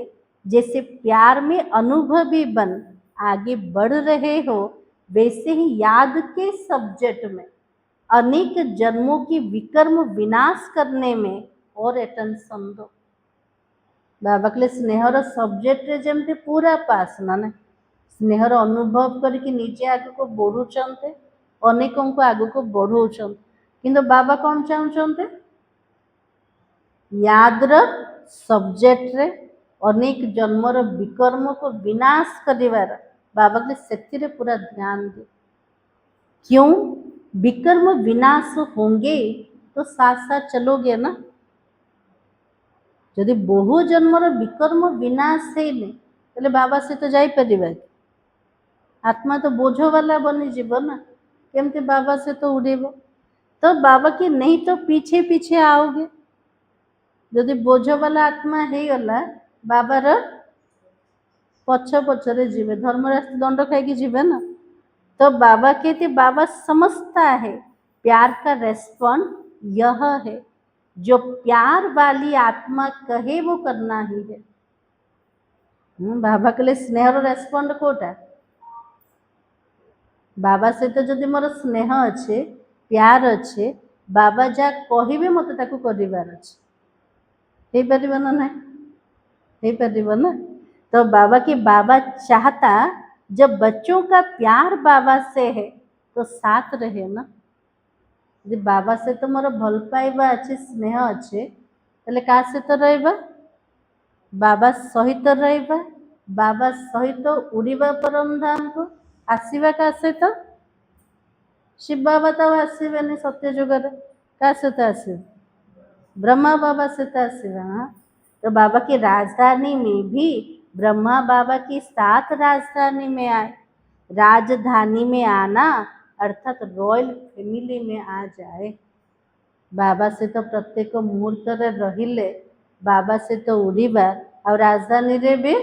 जैसे प्यार में अनुभवी बन आगे बढ़ रहे हो, वैसे ही याद के सब्जेक्ट में अनेक जन्मों की विकर्म विनाश करने में और अटेंशन दो। बाबा के स्नेहर सब्जेक्ट जमते पूरा पास ना स्नेहर अनुभव करके निजे आग को बढ़ुंट, अनेकों को आग को बढ़ाऊँ, किंतु बाबा कौन चाहते याद सब्जेक्ट रे अनेक जन्मर विकर्म को विनाश कर बाबा के से पूरा ध्यान दे। क्यों विकर्म विनाश होंगे तो साथ साथ चलोगे ना। यदि बहु जन्मर विकर्म विनाश है तो बाबा से तो जाई परिबा, आत्मा तो बोझ वाला बनी जीव ना, केमती बाबा से तो उड़ेब। तो बाबा की नहीं तो पीछे पीछे आओगे। यदि बोझ वाला आत्मा है गला बाबार पछ पछरे जीवे, धर्मराष्ट्र दंड खाई जीवे ना। तो बाबा कहते बाबा समझता है प्यार का रेस्पॉन्ड यह है, जो प्यार वाली आत्मा कहे वो करना ही है। बाबा के लिए स्नेह रेस्पॉन्ड कोटा, बाबा सहित जदि मोर स्नेह अच्छे प्यार अच्छे, बाबा जहाँ कहे मत ताकू करार अच्छे हो पार ना ना हो पार ना। तो बाबा की बाबा चाहता जब बच्चों का प्यार बाबा से है तो साथ रहे ना। यदि बाबा से तो मोर भल पाइबा अच्छे स्नेह अच्छे तेल क्या सहित रहा, बाबा सहित रहा, बाबा सहित उड़ीबा परम धाम को आसवा क्या सहित, शिव बाबा तो आसबे सत्य जुगर क्या सहित आसवे, ब्रह्मा बाबा सहित आसवा। तो बाबा की राजधानी में भी ब्रह्मा बाबा के साथ राजधानी में आए। राजधानी में आना अर्थात रॉयल फैमिली में आ जाए। बाबा से तो प्रत्येक मुहूर्त रहिले, बाबा से तो उड़ीबा और राजधानी रे भी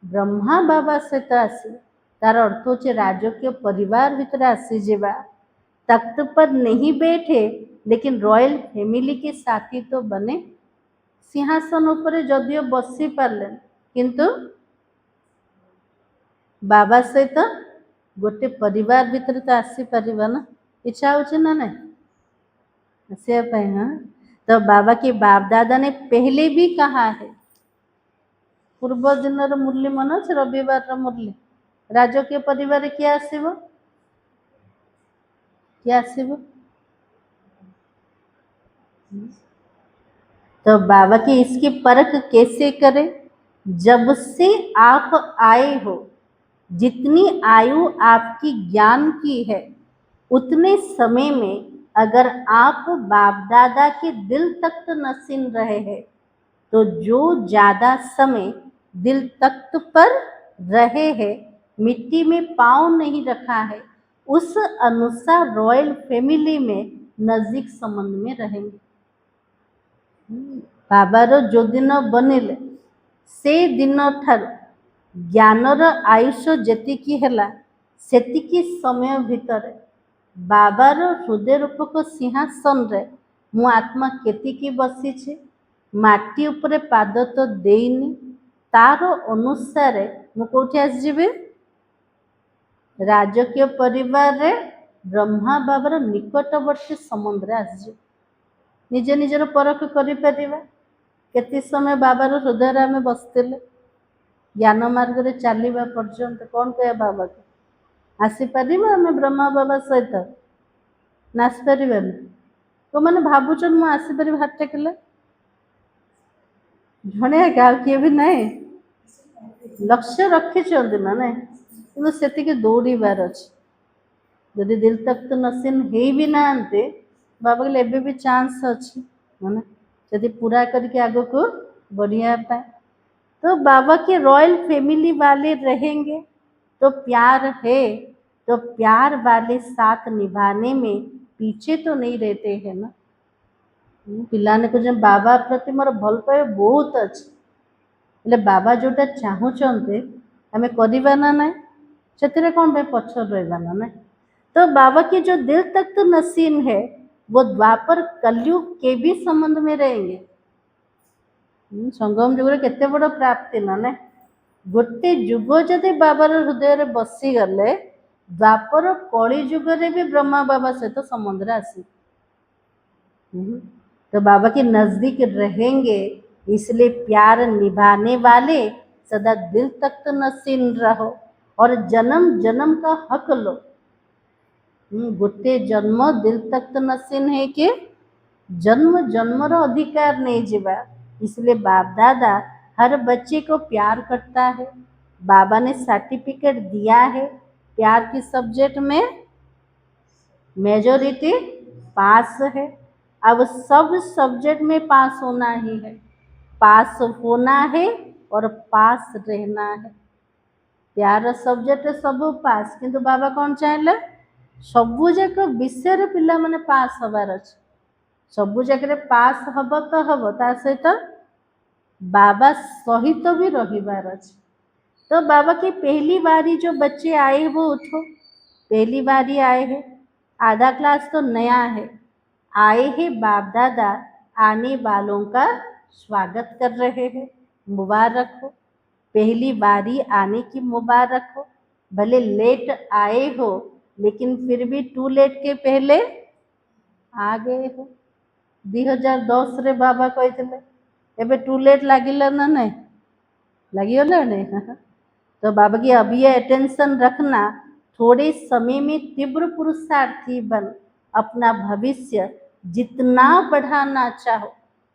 ब्रह्मा बाबा से तो आसी, तार अर्थ हो राजकीय परिवार भीतर आसी जावा। तख्त पर नहीं बैठे लेकिन रॉयल फैमिली के साथी तो बने। सिंहासन उपरे जदियो बसी पारे किंतु बाबा सहित गोटे परिवार भीतर तो आसी पार ना, इच्छा हो ना नहीं आसवाई। हाँ, तो बाबा के बाप दादा ने पहले भी कहा है, पूर्व दिन मुरली मन अच्छे रविवार मुरली, राजकीय परिवार किए आसब, किए आसब तो बाबा की इसकी परख कैसे करें? जब से आप आए हो, जितनी आयु आपकी ज्ञान की है, उतने समय में अगर आप बाप दादा के दिल तख्त नसीन रहे हैं, तो जो ज़्यादा समय दिल तख्त पर रहे हैं, मिट्टी में पाँव नहीं रखा है, उस अनुसार रॉयल फैमिली में नज़दीक संबंध में रहेंगे। बाबार जो दिन बनिले से दिन ठार ज्ञानर आयुष जेतिकी हैला, सेतिकी समय भितर बाबार हृदय रूपक सिंहासन रे मु आत्मा केतिकी बसीछि, माटी उपरे पाद तो देइनी, तार अनुसार मु कोठी आसीजिबि राजकीय परिवार रे ब्रह्मा बाबार निकटवर्ती संबंध रे आसीजिबि। निज निजर परख करिपारिबा। केते समय बाबार हृदय आम बसते ज्ञान मार्ग रे चलवा पर्यंत कौन कह बाबा को आसीपर आम ब्रह्मा बाबा सहित ना आसपारे तो मैंने भावुन मुझे आसपारि हाथ टेकिले जड़े किए भी ना लक्ष्य रखी ना कि से दौड़ार अच्छे जदि दिल तक तो नसीन हो भी ना बाबा कहले एबे भी चांस अच्छी मैंने जदि पूरा करके आग को बढ़िया पाए तो बाबा के रॉयल फैमिली वाले रहेंगे तो प्यार है, तो प्यार वाले साथ निभाने में पीछे तो नहीं रहते हैं ना। पिलाने को जब बाबा प्रति मोर भल पाए बहुत अच्छे हेले बाबा जोटा चाहूँचे आम करवा ना ना से कौन भाई पछर रहा ना ना। तो बाबा की जो दिल तक तो नसीन है वो द्वापर कलयुग के भी संबंध में रहेंगे। संगम जुग केते बड़ प्राप्ति ना ना गोटे जुग जदि बाबार हृदय रे बसी गले द्वापर कली जुग रे भी ब्रह्मा बाबा सहित संबंध आसी तो बाबा के नजदीक रहेंगे, इसलिए प्यार निभाने वाले सदा दिल तक तो नसीन रहो और जन्म जन्म का हक लो। गोटे जन्म दिल तक तो नसीन है कि जन्म जन्मर अधिकार नहीं जीवा, इसलिए बाप दादा हर बच्चे को प्यार करता है। बाबा ने सर्टिफिकेट दिया है प्यार की सब्जेक्ट में मेजॉरिटी पास है। अब सब सब्जेक्ट में पास होना ही है, पास होना है और पास रहना है। प्यार सब्जेक्ट सब पास किंतु बाबा कौन चाहे सबू जाक विषय पिला माने पास हबार अच्छे, सबू जगह पास हम तो हम ता सहित बाबा सहित भी रहिबार अच्छे। तो बाबा की पहली बारी जो बच्चे आए वो उठो, पहली बारी आए हैं, आधा क्लास तो नया है, आए हैं बाप दादा आने वालों का स्वागत कर रहे हैं, मुबारक हो, पहली बारी आने की मुबारक हो। भले लेट आए हो लेकिन फिर भी टू लेट के पहले आ गए हो। 2010 रे बाबा कहते एबे टू लेट लगिला ना नहीं लगिगला नहीं तो बाबा की अभी अटेंशन रखना, थोड़े समय में तीव्र पुरुषार्थी बन अपना भविष्य जितना बढ़ाना चाहो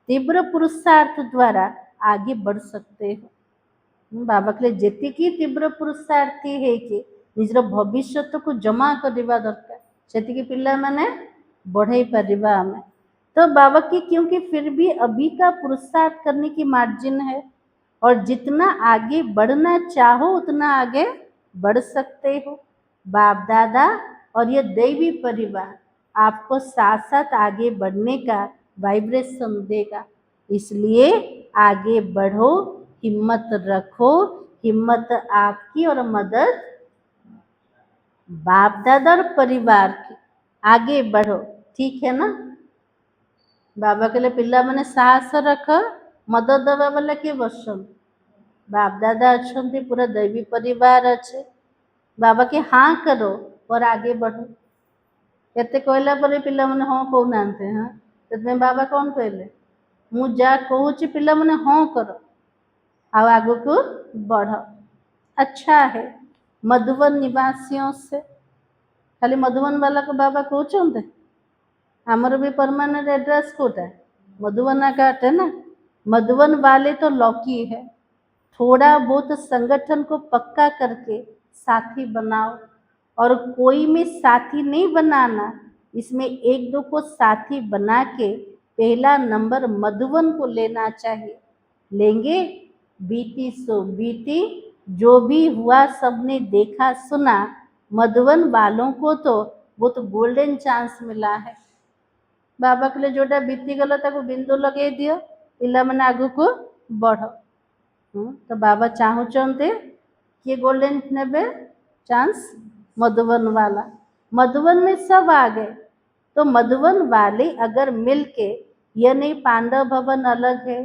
तीव्र पुरुषार्थ द्वारा आगे बढ़ सकते हो। बाबा के जी तीव्र पुरुषार्थी है कि निजर भविष्य को जमा करवा दरकार से पिला माने बढ़ाई पारिबा आमे। तो बाबा की क्योंकि फिर भी अभी का पुरुषार्थ करने की मार्जिन है और जितना आगे बढ़ना चाहो उतना आगे बढ़ सकते हो। बाप दादा और ये दैवी परिवार आपको साथ साथ आगे बढ़ने का वाइब्रेशन देगा, इसलिए आगे बढ़ो, हिम्मत रखो, हिम्मत आपकी और मदद बाप दादा और परिवार की, आगे बढ़ो, ठीक है ना। बाबा कहले पिला माने साहस रख, मदद दबा वाला किए बसन बाप दादा अच्छा, पूरा दैवी परिवार अच्छे, बाबा के हाँ करो और आगे बढ़ो। एते कहला पर पिला माने हाँ कहना हाँ तो बाबा कौन कहले मु जा कहूँ पिला माने हाँ करो आ आगो को बढ़। अच्छा है मधुबन निवासियों से खाली मधुबन वाला को बाबा कहते आमर भी परमानेंट एड्रेस कोटा मधुबना घाट है ना, मधुबन वाले तो लौकी है। थोड़ा बहुत संगठन को पक्का करके साथी बनाओ, और कोई में साथी नहीं बनाना, इसमें एक दो को साथी बना के पहला नंबर मधुबन को लेना चाहिए। लेंगे, बीती सो बीती, जो भी हुआ सबने देखा सुना, मधुबन वालों को तो वो तो गोल्डन चांस मिला है। बाबा कहले जोटा बीती गला ताको बिंदु लगे दियो, पिला माने आगु को बढ़। तो बाबा चाहूचंते किए गोल्डन नेबे चांस, मधुबन वाला। मधुबन में सब आ गए, तो मधुबन वाले अगर मिलके, यह नहीं पांडव भवन अलग है,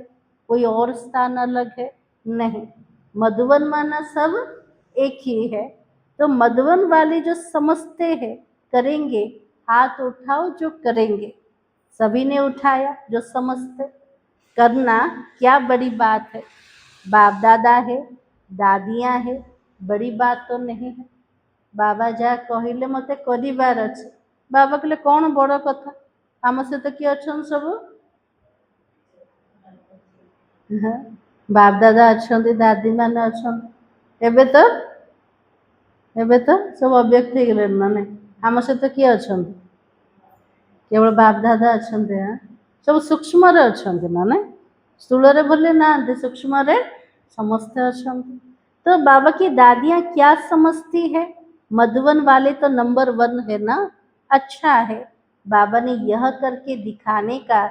कोई और स्थान अलग है, नहीं, मधुबन माना सब एक ही है। तो मधुबन वाले जो समझते हैं करेंगे, हाथ उठाओ जो करेंगे। सभी ने उठाया जो समझते। करना क्या बड़ी बात है, बाप दादा है, दादियाँ है, बड़ी बात तो नहीं है। बाबा जहाँ कहले मते करिबार अछि, बाबा कहले कौन बड़ कथा, आम सहित किए अछन सब, बाप दादा अछंती, दादी माने अछंती। एबे तो सब अव्यक्त हो गले ना, नहीं आम सहित किए अछंती, केवल बाप दादा अछंती। सब सूक्ष्म रे अछंती ना, नहीं स्थूल रे भले ना, सूक्ष्म रे समस्ते अछंती। तो बाबा की दादियाँ क्या समझती है, मधुबन वाले तो नंबर 1 है ना, अच्छा है। बाबा ने यह करके दिखाने का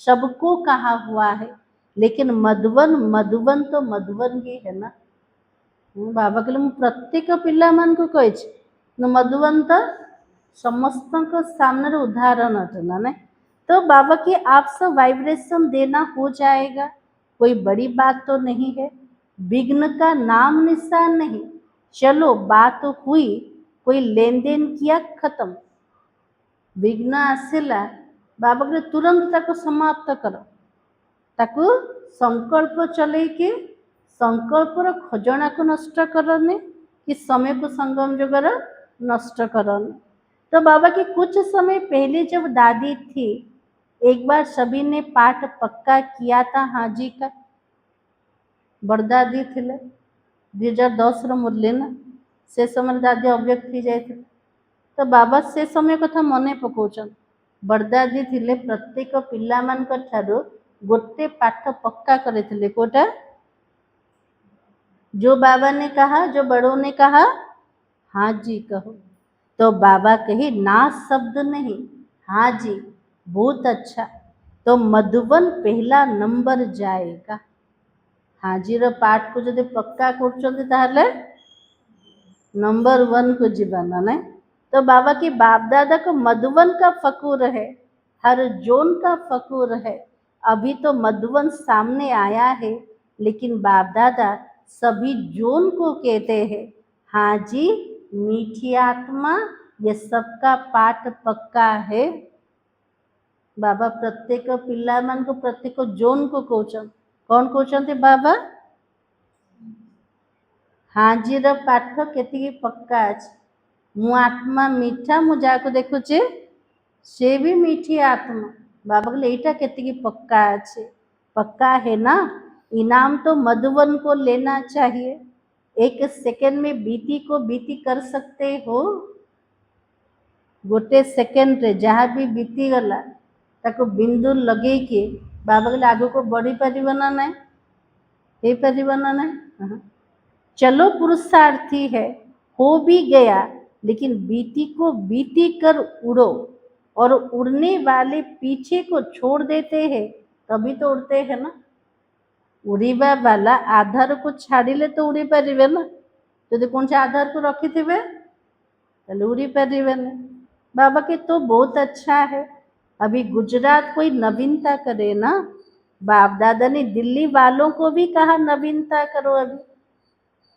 सबको कहा हुआ है, लेकिन मधुबन मधुबन तो मधुबन ही है ना। बाबा कहले मु प्रत्येक पिला मान को कहिछि, मधुबन तो समस्त को सामने उदाहरण अटे ना, नहीं। तो बाबा की आप सब वाइब्रेशन देना हो जाएगा, कोई बड़ी बात तो नहीं है, विघ्न का नाम निशान नहीं। चलो बात हुई, कोई लेन देन किया, खत्म, विघ्न आसिला, बाबा कहले तुरंत ताको समाप्त करो, ताको संकल्प चले के संकल्पर खजना को नष्ट करने, कि समय को संगम जुगर नष्ट करने। तो बाबा की कुछ समय पहले जब दादी थी, एक बार सभी ने पाठ पक्का किया था हाजी का, बड़दादी थिले 2010 मुरली ना, से समय दादी अव्यक्त हो जाए। तो बाबा से समय कथा मने पकाउछन, बड़दादी थिले प्रत्येक पिला मानक ठारो गोटे पाठ पक्का करे, कोटा जो बाबा ने कहा, जो बड़ों ने कहा, हाँ जी कहो। तो बाबा कहे ना शब्द नहीं, हाँ जी, बहुत अच्छा। तो मधुबन पहला नंबर जाएगा। हाजीर पाठ को जब पक्का कर नंबर 1 को जीवाना, नहीं। तो बाबा की बाप दादा को मधुबन का फकूर है, हर जोन का फकूर है। अभी तो मधुबन सामने आया है, लेकिन बाप दादा सभी जोन को कहते हैं, हाँ जी मीठी आत्मा, ये सबका पाठ पक्का है। बाबा प्रत्येक पिला मान को प्रत्येक जोन को कहउछन, कौन कहउछन्ति बाबा, हाजीर पाठ केतिकी पक्का अछि, मु आत्मा मीठा, मु जाको देखुचे से भी मीठी आत्मा। बाबा कहले एटा केतिकी पक्का अछि, पक्का है ना, इनाम तो मधुबन को लेना चाहिए। 1 सेकेंड में बीती को बीती कर सकते हो, गोटे सेकेंड रे जहाँ भी बीती गला ताको बिंदु लगे के बाबा कहले आगु को बढ़ी पारिबो ना, नहीं हे पारिबो ना, नहीं। चलो पुरुषार्थी है, हो भी गया, लेकिन बीती को बीती कर उड़ो, और उड़ने वाले पीछे को छोड़ देते हैं, तभी तो उड़ते हैं ना। उड़ीबा वाला आधार को छाड़िले तो उड़ी पारिबे ना, यदि कौन से आधार को रखी थे ताले उड़ी पारिबे ना। बाबा के तो बहुत अच्छा है। अभी गुजरात कोई नवीनता करे ना, बाप दादा ने दिल्ली वालों को भी कहा नवीनता करो। अभी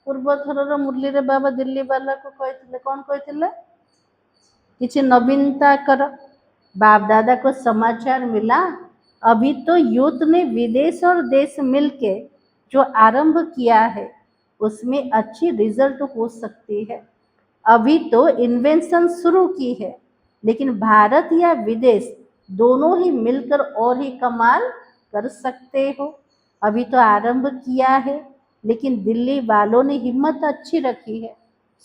पूर्व थर मुरली रे बाबा दिल्ली वाला को कहते, कौन कहते, किसी नवीनता करो। बाप दादा को समाचार मिला, अभी तो यूथ ने विदेश और देश मिलके जो आरंभ किया है, उसमें अच्छी रिजल्ट हो सकती है। अभी तो इन्वेंशन शुरू की है, लेकिन भारत या विदेश दोनों ही मिलकर और ही कमाल कर सकते हो। अभी तो आरंभ किया है, लेकिन दिल्ली वालों ने हिम्मत अच्छी रखी है,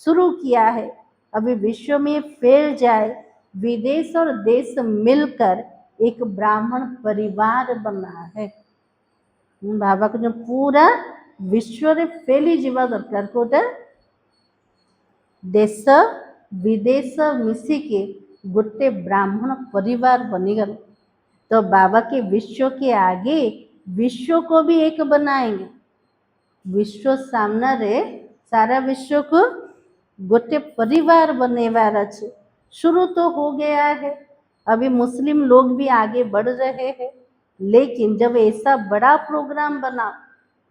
शुरू किया है। अभी विश्व में फैल जाए, विदेश और देश मिलकर एक ब्राह्मण परिवार बना है। बाबा को जो पूरा विश्व रे फैली जीवा दरकार कोटा देश विदेश मिसिके गोटे ब्राह्मण परिवार बनीगल। तो बाबा के विश्व के आगे विश्व को भी एक बनाएंगे। विश्व सामना रे सारा विश्व को गोटे परिवार बनेवार अच्छे। शुरू तो हो गया है, अभी मुस्लिम लोग भी आगे बढ़ रहे हैं, लेकिन जब ऐसा बड़ा प्रोग्राम बना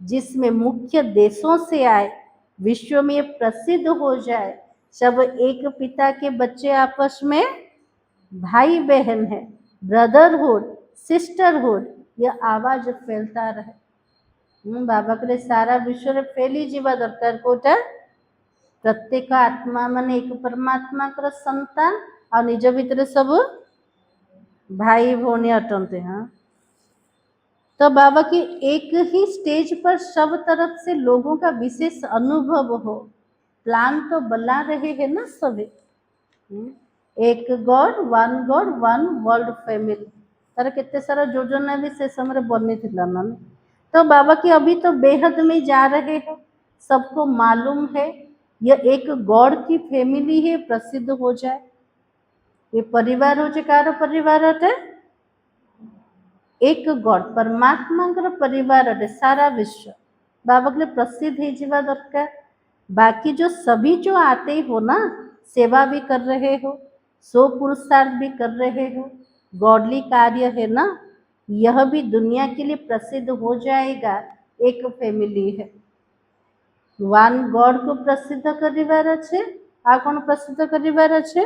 जिसमें मुख्य देशों से आए, विश्व में प्रसिद्ध हो जाए, सब एक पिता के बच्चे आपस में भाई बहन है, ब्रदरहुड सिस्टरहुड, यह आवाज फैलता रहे। बाबा के सारा विश्व रे फैली जीवा दरकार कोटा प्रत्येक आत्मा माने एक परमात्मा कर संतान और निज भितर सब भाई भौणी अटंते। हाँ, तो बाबा की एक ही स्टेज पर सब तरफ से लोगों का विशेष अनुभव हो। प्लान तो बना रहे हैं ना सभी। एक गॉड वन वर्ल्ड फैमिली तार केते सारा योजना भी से समय बनी थी ना। तो बाबा की अभी तो बेहद में जा रहे हैं, सबको मालूम है यह एक गॉड की फैमिली है, प्रसिद्ध हो जाए। ये परिवार हो कार परिवार अटे एक गॉड परमात्मा परिवार अटे सारा विश्व बाबा के लिए प्रसिद्ध है जीवा दरकार। बाकी जो सभी जो आते हो ना, सेवा भी कर रहे हो, सो पुरुषार्थ भी कर रहे हो, गॉडली कार्य है ना, यह भी दुनिया के लिए प्रसिद्ध हो जाएगा। एक फैमिली है, वन गॉड को प्रसिद्ध करिवार अच्छे। आ कौन प्रसिद्ध करिवार अच्छे?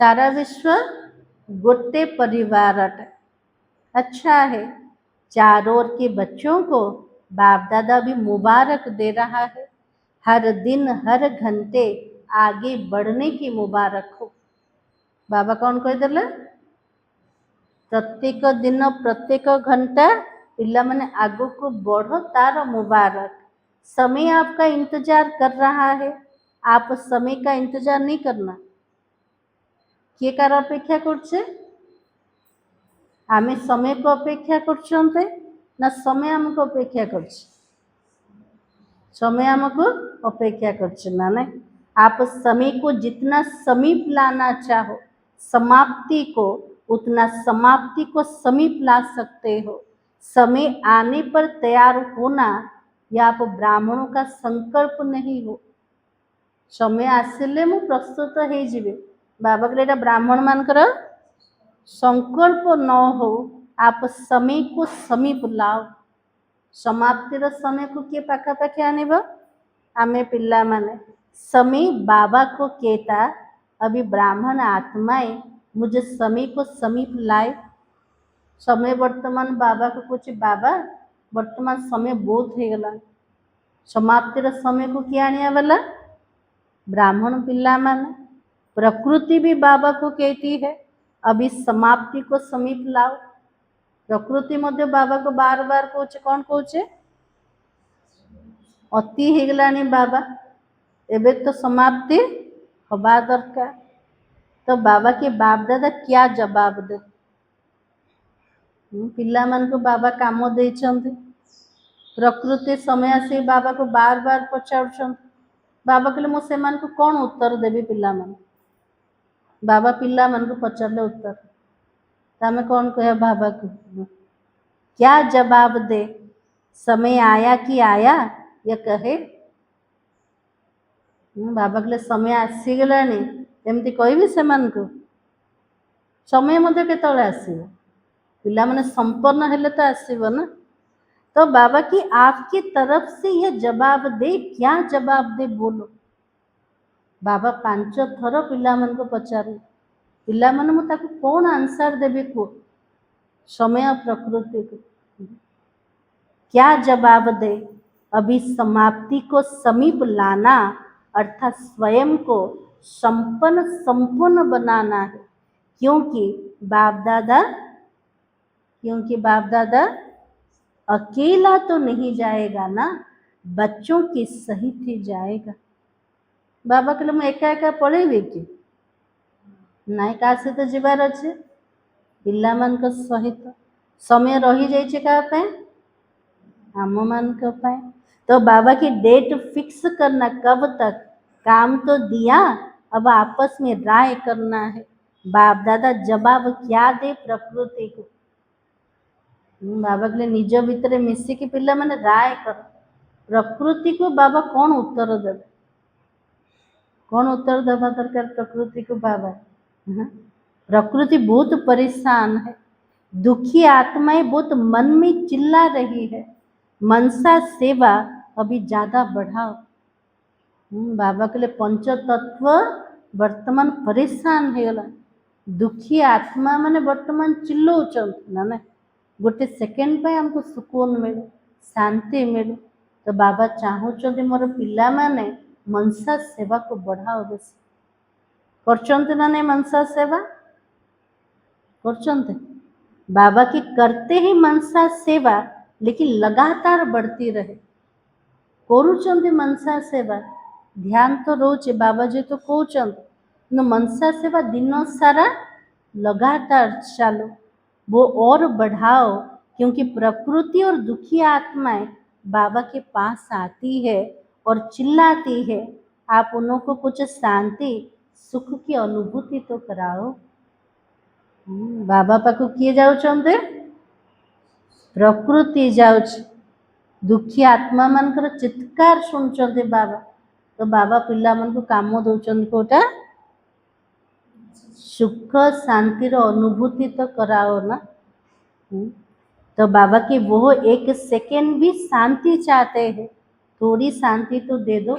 सारा विश्व गोटे परिवार अटे। अच्छा है, चारों ओर के बच्चों को बाप दादा भी मुबारक दे रहा है। हर दिन हर घंटे आगे बढ़ने की मुबारक हो। बाबा कौन कह देले? प्रत्येक दिन प्रत्येक घंटा पिला माने आगो को बढ़ो तार मुबारक। समय आपका इंतजार कर रहा है, आप समय का इंतजार नहीं करना। किए कार अपेक्षा करछे? आमे समय को अपेक्षा करछन्ते ना समय हमको अपेक्षा करछे? समय हमको अपेक्षा करछे ना। नहीं, आप समय को जितना समीप लाना चाहो, समाप्ति को उतना समाप्ति को समीप ला सकते हो। समय आने पर तैयार होना यह आप ब्राह्मणों का संकल्प नहीं हो। समय आसिले मु प्रस्तुत हो जिवे, बाबा के ब्राह्मण मानकर संकल्प न हो। आप समय को समीप लाओ। समाप्तिर समय को किए पाखापाखि आनिब? आमे पिला माने। समय बाबा को कहता अभी ब्राह्मण आत्माएं मुझे समय को समीप लाए। समय वर्तमान बाबा को कुछ बाबा वर्तमान समय बहुत हो गला, समाप्तिर समय को किए आनिया वाला? ब्राह्मण पिला माने। प्रकृति भी बाबा को कहती है अभी समाप्ति को समीप लाओ। प्रकृति मध्य बाबा को बार बार कहे, कौन कहे? अति हो गलानी बाबा, एबे तो समाप्ति हवा दरकार। तो बाबा के बाप दादा क्या जवाब दे? पिला मान को बाबा काम दे प्रकृति समय से बाबा को बार बार पचार। बाबा कहले मु सेमान को कौन उत्तर देवी? पिला मान बाबा पिला मान को पचारे उत्तर तमें कौन कह बाबा को? क्या जवाब दे? समय आया कि आया या कहे? बाबा कहले समय आसीगलानी एमती कहबी से मान को? समय मध्य केतले आसीबो? पिला माने संपन्न हेले तो आसीबो ना। तो बाबा की आपकी तरफ से यह जवाब दे, क्या जवाब दे बोलो? बाबा 5 थर पिला मान को पचारे, पिला माने मु ताको कौन आंसर देबी को? समय प्रकृति को क्या जवाब दे? अभी समाप्ति को समीप लाना अर्थात स्वयं को संपन्न संपूर्ण बनाना है, क्योंकि बाप दादा, क्योंकि बाप दादा अकेला तो नहीं जाएगा ना, बच्चों के सहित ही जाएगा। बाबा कहले मैं एका एका पळेइबी कि नाई, का सहित जिबार अछि, पिलामानक सहित। समय रही जाइछे का पे, हम मानक पे। तो बाबा की डेट फिक्स करना कब तक, काम तो दिया, अब आपस में राय करना है। बाप दादा जवाब क्या दे प्रकृति को। बाबा कहले निज भितर मिसिकी पिला माने राय कर, प्रकृति को बाबा कौन उत्तर देवे, कौन उत्तर देवा दरकार प्रकृति को बाबा। प्रकृति बहुत परेशान है, दुखी आत्माएं बहुत मन में चिल्ला रही है, मनसा सेवा अभी ज्यादा बढ़ाओ। बाबा कहले पंच तत्व वर्तमान परेशान हो गला, दुखी आत्मा माने वर्तमान चिल्लाउछन ना ना, गोटे सेकेंड पे हमको सुकून मिले, शांति मिले। तो बाबा चाहूचंदी मोर पिला माने मनसा सेवा को बढ़ाओ बेसी। करचंती ना नहीं मनसा सेवा, करचंती बाबा की करते ही मनसा सेवा, लेकिन लगातार बढ़ती रहे। करूचंती मनसा सेवा, ध्यान तो रोचे बाबाजी तो कहउचंती न मनसा सेवा दिन सारा लगातार चालो, वो और बढ़ाओ, क्योंकि प्रकृति और दुखी आत्माएं बाबा के पास आती है और चिल्लाती है, आप उन्हों को कुछ शांति सुख की अनुभूति तो कराओ। बाबा पाखु किए जाउचंते, प्रकृति जाउछ, दुखी आत्मा मानकर चित्कार सुनचंते बाबा। तो बाबा पिला मन को काम दउचंते कोटा, सुख शांति रो अनुभूति तो कराओ ना। तो बाबा की वो एक सेकेंड भी शांति चाहते हैं, थोड़ी शांति तो दे दो।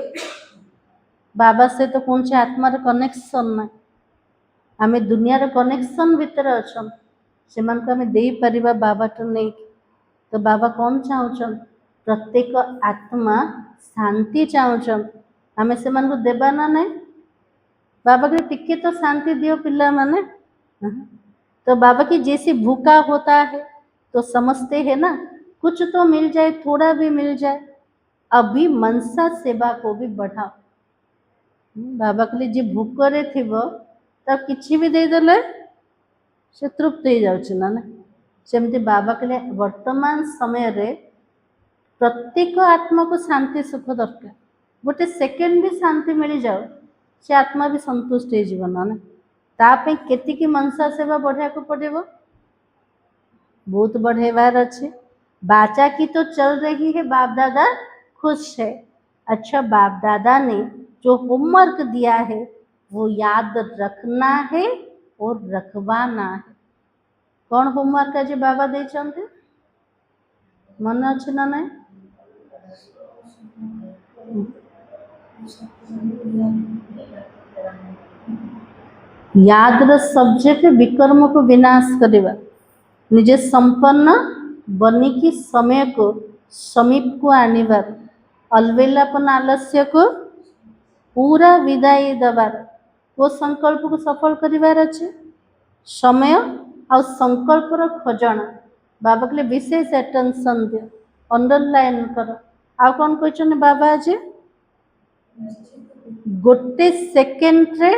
बाबा से तो कौन से आत्मार कनेक्शन ना, आमे दुनियार कनेक्शन भितर अछन, सेमान को आमे देई परिबा बाबा तो नहीं। तो बाबा कौन चाहूचन, प्रत्येक आत्मा शांति चाहूचन, आमे सेमान को देबा ना नहीं। बाबा के टिके तो शांति दियो पिला माने। तो बाबा की जैसी भूखा होता है तो समझते हैं ना, कुछ तो मिल जाए, थोड़ा भी मिल जाए, अभी मनसा सेवा को भी बढ़ाओ। बाबा के लिए जी भूखरे थिबो तब किछि भी दे देले से तृप्त हो जाउछ ना ना। सेमती बाबा के लिए वर्तमान समय रे प्रत्येक आत्मा को शांति सुख दरकार, गोटे सेकेंड भी शांति मिल जाओ, से आत्मा भी संतुष्ट हो जीवन ना। तापे केतिकी मनसा सेवा बढ़िया को पड़ेबो, बहुत बढ़ेवार अच्छे। बाचा की तो चल रही है, बाप दादा खुश है। अच्छा, बाप दादा ने जो होमवर्क दिया है वो याद रखना है और रखवाना है। कौन होमवर्क आज बाबा दे चंदे, मन अच्छे ना नहीं। याद सब्जेक्ट विकर्म को विनाश करवा, निजे संपन्न बनिकी समय को समीप को आनिबार, अलवेलापन आलस्य को पूरा विदाई दबार, वो संकल्प को सफल करिवार अच्छे। समय और संकल्पर खजना बाबा के लिए विशेष अटेंशन दियो, अंडरलाइन कर। आ कौन कहते बाबा आज, गोटे सेकेंड रे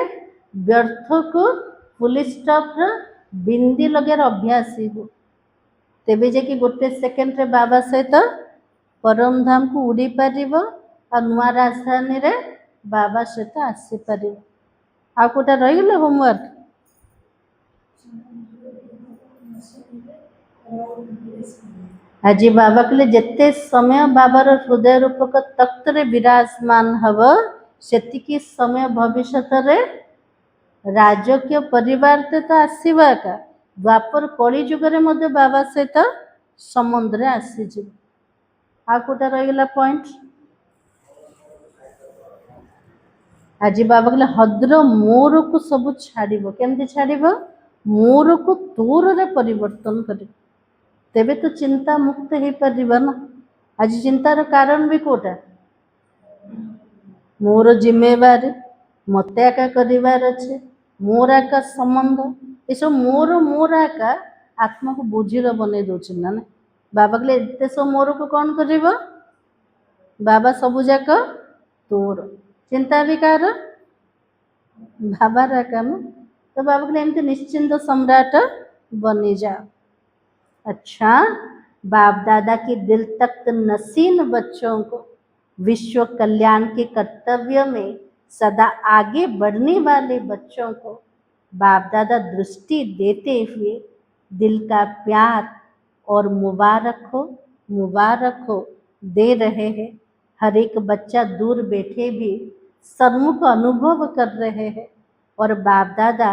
व्यर्थ को फुल स्टॉप बिंदी लगार अभ्यास हो, तेबे जे कि गोटे सेकेंड रे बाबा सहित परम धाम को उड़ी पारिबो और नुआ राजधानी रे बाबा सहित आसी पारिबो। आ कोटा रही गले होमवर्क। आज बाबा के लिए जिते समय बाबार हृदय रूपक तख्त रे विराजमान हब, सेतिकी समय भविष्य रे राजकीय परिवार ते तो आसीबा का, द्वापर कली जुगरे मध्य बाबा सहित संबंध रे आसी जी। आ कोटा रही गला पॉइंट। आज बाबा कहले हद्र मोर को सब छाड़िबो, केमती छाड़िबो, मोर को तोर रे परिवर्तन करिबो, तेबे तो चिंता मुक्त हो पारिबा ना। आज चिंतार कारण भी कोटा, मोर जिम्मेवारी, मते एका करिवार अच्छे, मोर एका संबंध, ଏସବୁ ମୋର ମୋର ଆକା ଆତ୍ମାକୁ ବୋଝିର ବନେଇ ଦେଉଛି ନା ନା। ବାବା କହିଲେ ଏତେ ସବୁ ମୋରକୁ କ'ଣ କରିବ? ବାବା ସବୁ ଯାକ ତୋର। ଚିନ୍ତା ବି କାହାର? बाबा काम। तो बाबा कहले एमती निश्चिंत सम्राट बनी जाओ। अच्छा, बाप दादा के दिल तख्त नसीन बच्चों को विश्व कल्याण के कर्तव्य में सदा आगे बढ़ने वाले बच्चों को बाप दादा दृष्टि देते हुए दिल का प्यार और मुबारक हो दे रहे हैं। हर एक बच्चा दूर बैठे भी सन्मुख अनुभव कर रहे हैं और बाप दादा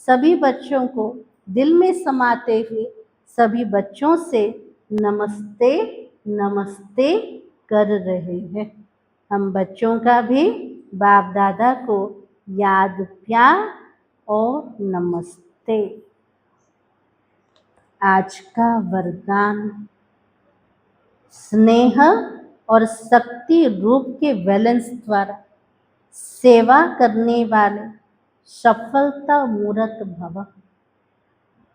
सभी बच्चों को दिल में समाते हुए सभी बच्चों से नमस्ते नमस्ते कर रहे हैं। हम बच्चों का भी बाप दादा को याद प्यार और नमस्ते। आज का वरदान, स्नेह और शक्ति रूप के बैलेंस द्वारा सेवा करने वाले सफलता मूर्त भव।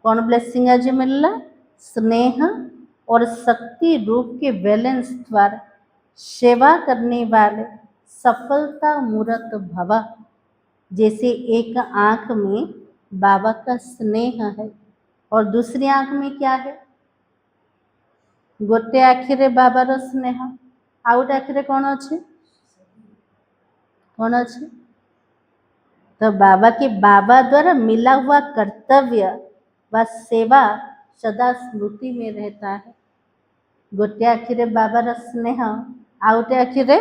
कौन ब्लेसिंग आज मिलला? स्नेह और शक्ति रूप के बैलेंस द्वारा सेवा करने वाले सफलता मूर्त भव। जैसे एक आंख में बाबा का स्नेह है और दूसरी आंख में क्या है? गोटे आखिरे बाबार स्नेह, आ गोटे आखिरे कौन अच्छे? कौन अच्छे? तो बाबा द्वारा मिला हुआ कर्तव्य व सेवा सदा स्मृति में रहता है। गोटे आखिरे बाबार स्नेह, आ गोटे आखिरे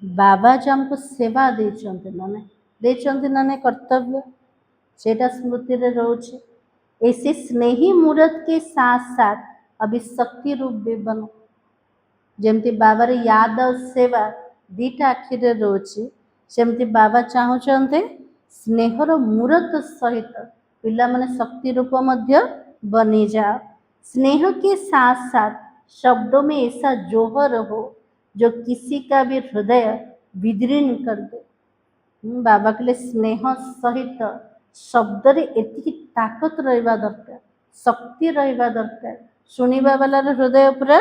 बाबा जो हमको सेवा देचंती ना कर्तव्य सेटा स्मृति रे रोचे। ऐसे स्नेही मूर्त के साथ साथ अभी शक्ति रूप भी बनो। जमती बाबार याद और सेवा दीटा आखिरे रोचे, सेमती बाबा चाहते स्नेहर मूर्त सहित पिला माने शक्ति रूप मध्य बनी जाओ। स्नेह के साथ साथ शब्दों में ऐसा जोहर हो जो किसी का भी हृदय विदीर्ण कर दे। बाबा के लिए स्नेह सहित शब्द रे एतिकी ताकत रहिबा दरकार, शक्ति रहिबा दरकार। शुणिबा वालार हृदय पूरा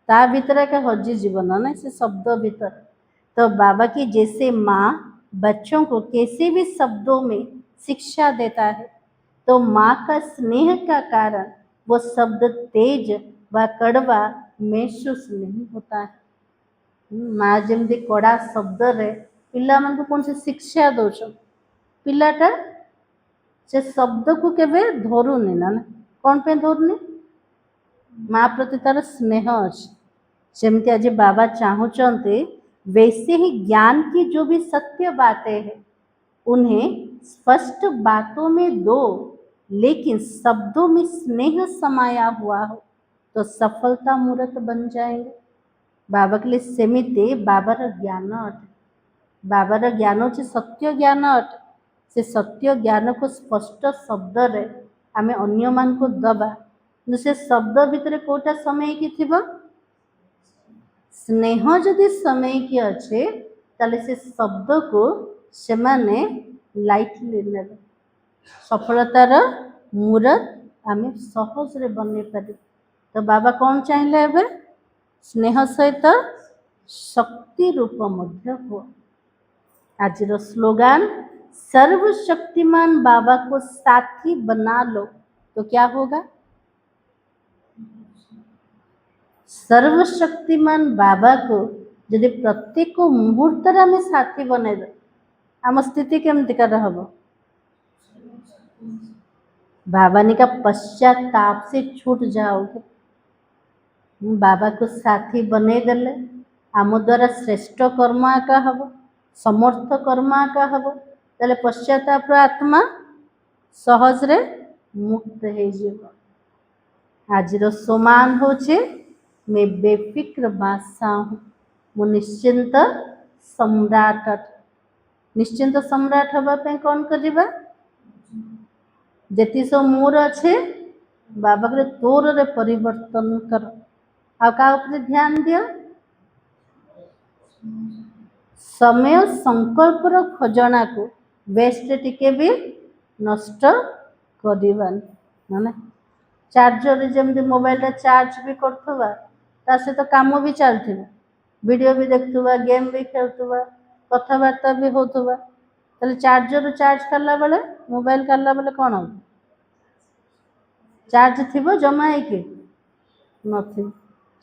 ता भीतर का हजी जीवन ना से शब्द भीतर। तो बाबा की जैसे माँ बच्चों को कैसे भी शब्दों में शिक्षा देता है, तो माँ का स्नेह का कारण वो शब्द तेज व कड़वा महसूस नहीं होता है। माँ जमती कड़ा शब्द रे पिला मन को कौन से शिक्षा दौच, पिलाटा से शब्द को केवे धरुनी ना कौन पे धरुनी? माँ प्रति तार स्नेह अच्छे। सेमती आज बाबा चाहते वैसे ही ज्ञान की जो भी सत्य बातें हैं उन्हें स्पष्ट बातों में दो, लेकिन शब्दों में स्नेह समाया हुआ हो तो सफलता मूर्त बन जाएंगे। बाबा के लिए सेमिति बाबार ज्ञान अटे। बाबार ज्ञान होचे सत्य ज्ञान अटे। से सत्य ज्ञान को स्पष्ट शब्द रे आमे अन्य मान को दबा, से शब्द भितर कोटा समय की थिबा? स्नेह जदि समय की अच्छे ताले से शब्द को से माने लाइटली नेबे। सफलतार मूर्त आमे सहज रे बने पारे। तो बाबा कौन चाहिए एबे? स्नेह सहित शक्ति रूप मध्य हो। आज स्लोगान, सर्वशक्तिमान बाबा को साथी बना लो तो क्या होगा? सर्वशक्तिमान बाबा को यदि प्रत्येक मुहूर्त में साथी बने दो, आम स्थिति केमती कर रहबो? बाबानी का पश्चाताप से छूट जाओगे। बाबा को साथी बने देले आम द्वारा श्रेष्ठ कर्म आका हब, समर्थ कर्म आका हब, ताले पश्चाताप आत्मा सहज रे मुक्त हो जाए। आज सोमान होचे मैं बेफिक्र बादशाह हूँ, मु निश्चिंत सम्राट। निश्चिंत सम्राट हवापे कौन करिबा? जेती सब मोर अच्छे बाबा के तोर रे परिवर्तन कर। आ का ऊपर ध्यान दिया? समय संकल्पर खजना को वेस्ट टिके भी नष्ट करवानी माने चार्जर जमी मोबाइल चार्ज भी करथुवा ता सहित काम भी चलथिबा वीडियो भी देखुवा गेम भी खेलुवा कथबार्ता भी होतुवा ताले चार्जर चार्ज करला बेले मोबाइल करला बेले कौन हो चार्ज थिबो जमा ହେଇକି नथिबो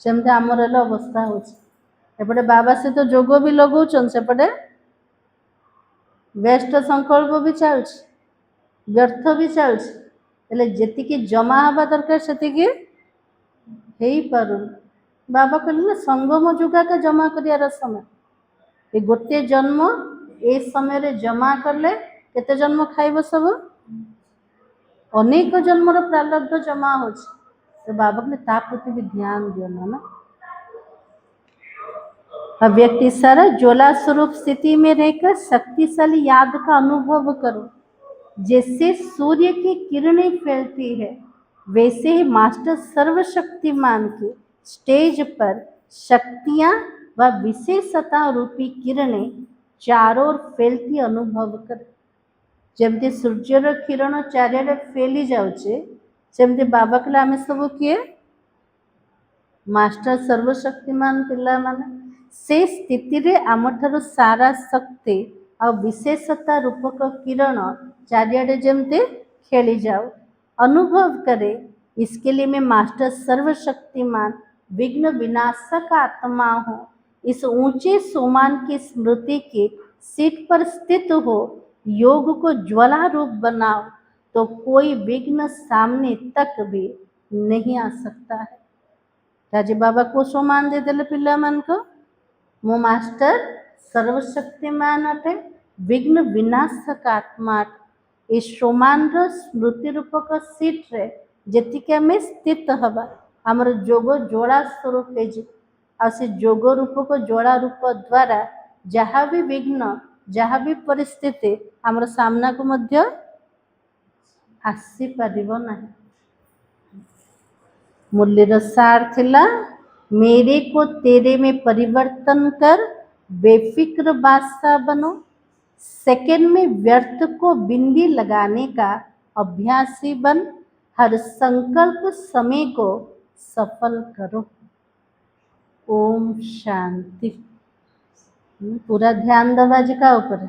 सेमते आमर हेले अवस्था होछि एपटे बाबा सहित जोग भी लगौछन सेपटे वेस्ट संकल्प भी चलछि व्यर्थ भी चलछि हेले जेतिकी जमा हवा दरकार सेतिकी हेई पारुन बाबा कहले संगम जुगा का जमा करियार समय ये गोटे जन्म ए समय रे जमा करले केते जन्म खाइबो सब अनेक जन्मर प्रारब्ध जमा होछि तो बाबा कहले ता प्रति भी ध्यान दियो ना व्यक्ति सारा ज्वाला स्वरूप स्थिति में रहकर शक्तिशाली याद का अनुभव करो जैसे सूर्य की किरणें फैलती है वैसे ही मास्टर सर्वशक्तिमान के स्टेज पर शक्तियां व विशेषता रूपी किरणें चारों ओर फैलती अनुभव कर जमती सूर्यर किरण चारियाडे फैली जाउचे सेमती बाबा कहले आमे सब किए मास्टर सर्वशक्तिमान पिला माने से स्थिति रे आमठारु सारा शक्ति आ विशेषता रूपक किरण चारियाडे जमते खेली जाओ अनुभव करे इसके लिए मैं मास्टर सर्वशक्तिमान विघ्न विनाशक आत्मा हूँ इस ऊंचे सोमान की स्मृति की सीट पर स्थित हो योग को ज्वाला रूप बनाओ तो कोई विघ्न सामने तक भी नहीं आ सकता है राजे बाबा को सोमान दे देले पिला मान को मो मास्टर सर्वशक्तिमान अटे विघ्न विनाशक आत्मा ए सोमान स्मृति रूपक सीट रे जेतिके आमे स्थित हवा हमर जोग जोड़ा स्वरूप आ से जोग रूपक जोड़ा रूप द्वारा जहाँ भी विघ्न जहाँ भी परिस्थिति हमर सामना को मध्य आसी परिबो नहीं मुरलीर सार थिला मेरे को तेरे में परिवर्तन कर बेफिक्र बादशाह बनो सेकंड में व्यर्थ को बिंदी लगाने का अभ्यासी बन हर संकल्प समय को सफल करो ओम शांति पूरा ध्यान दवा जी का ऊपर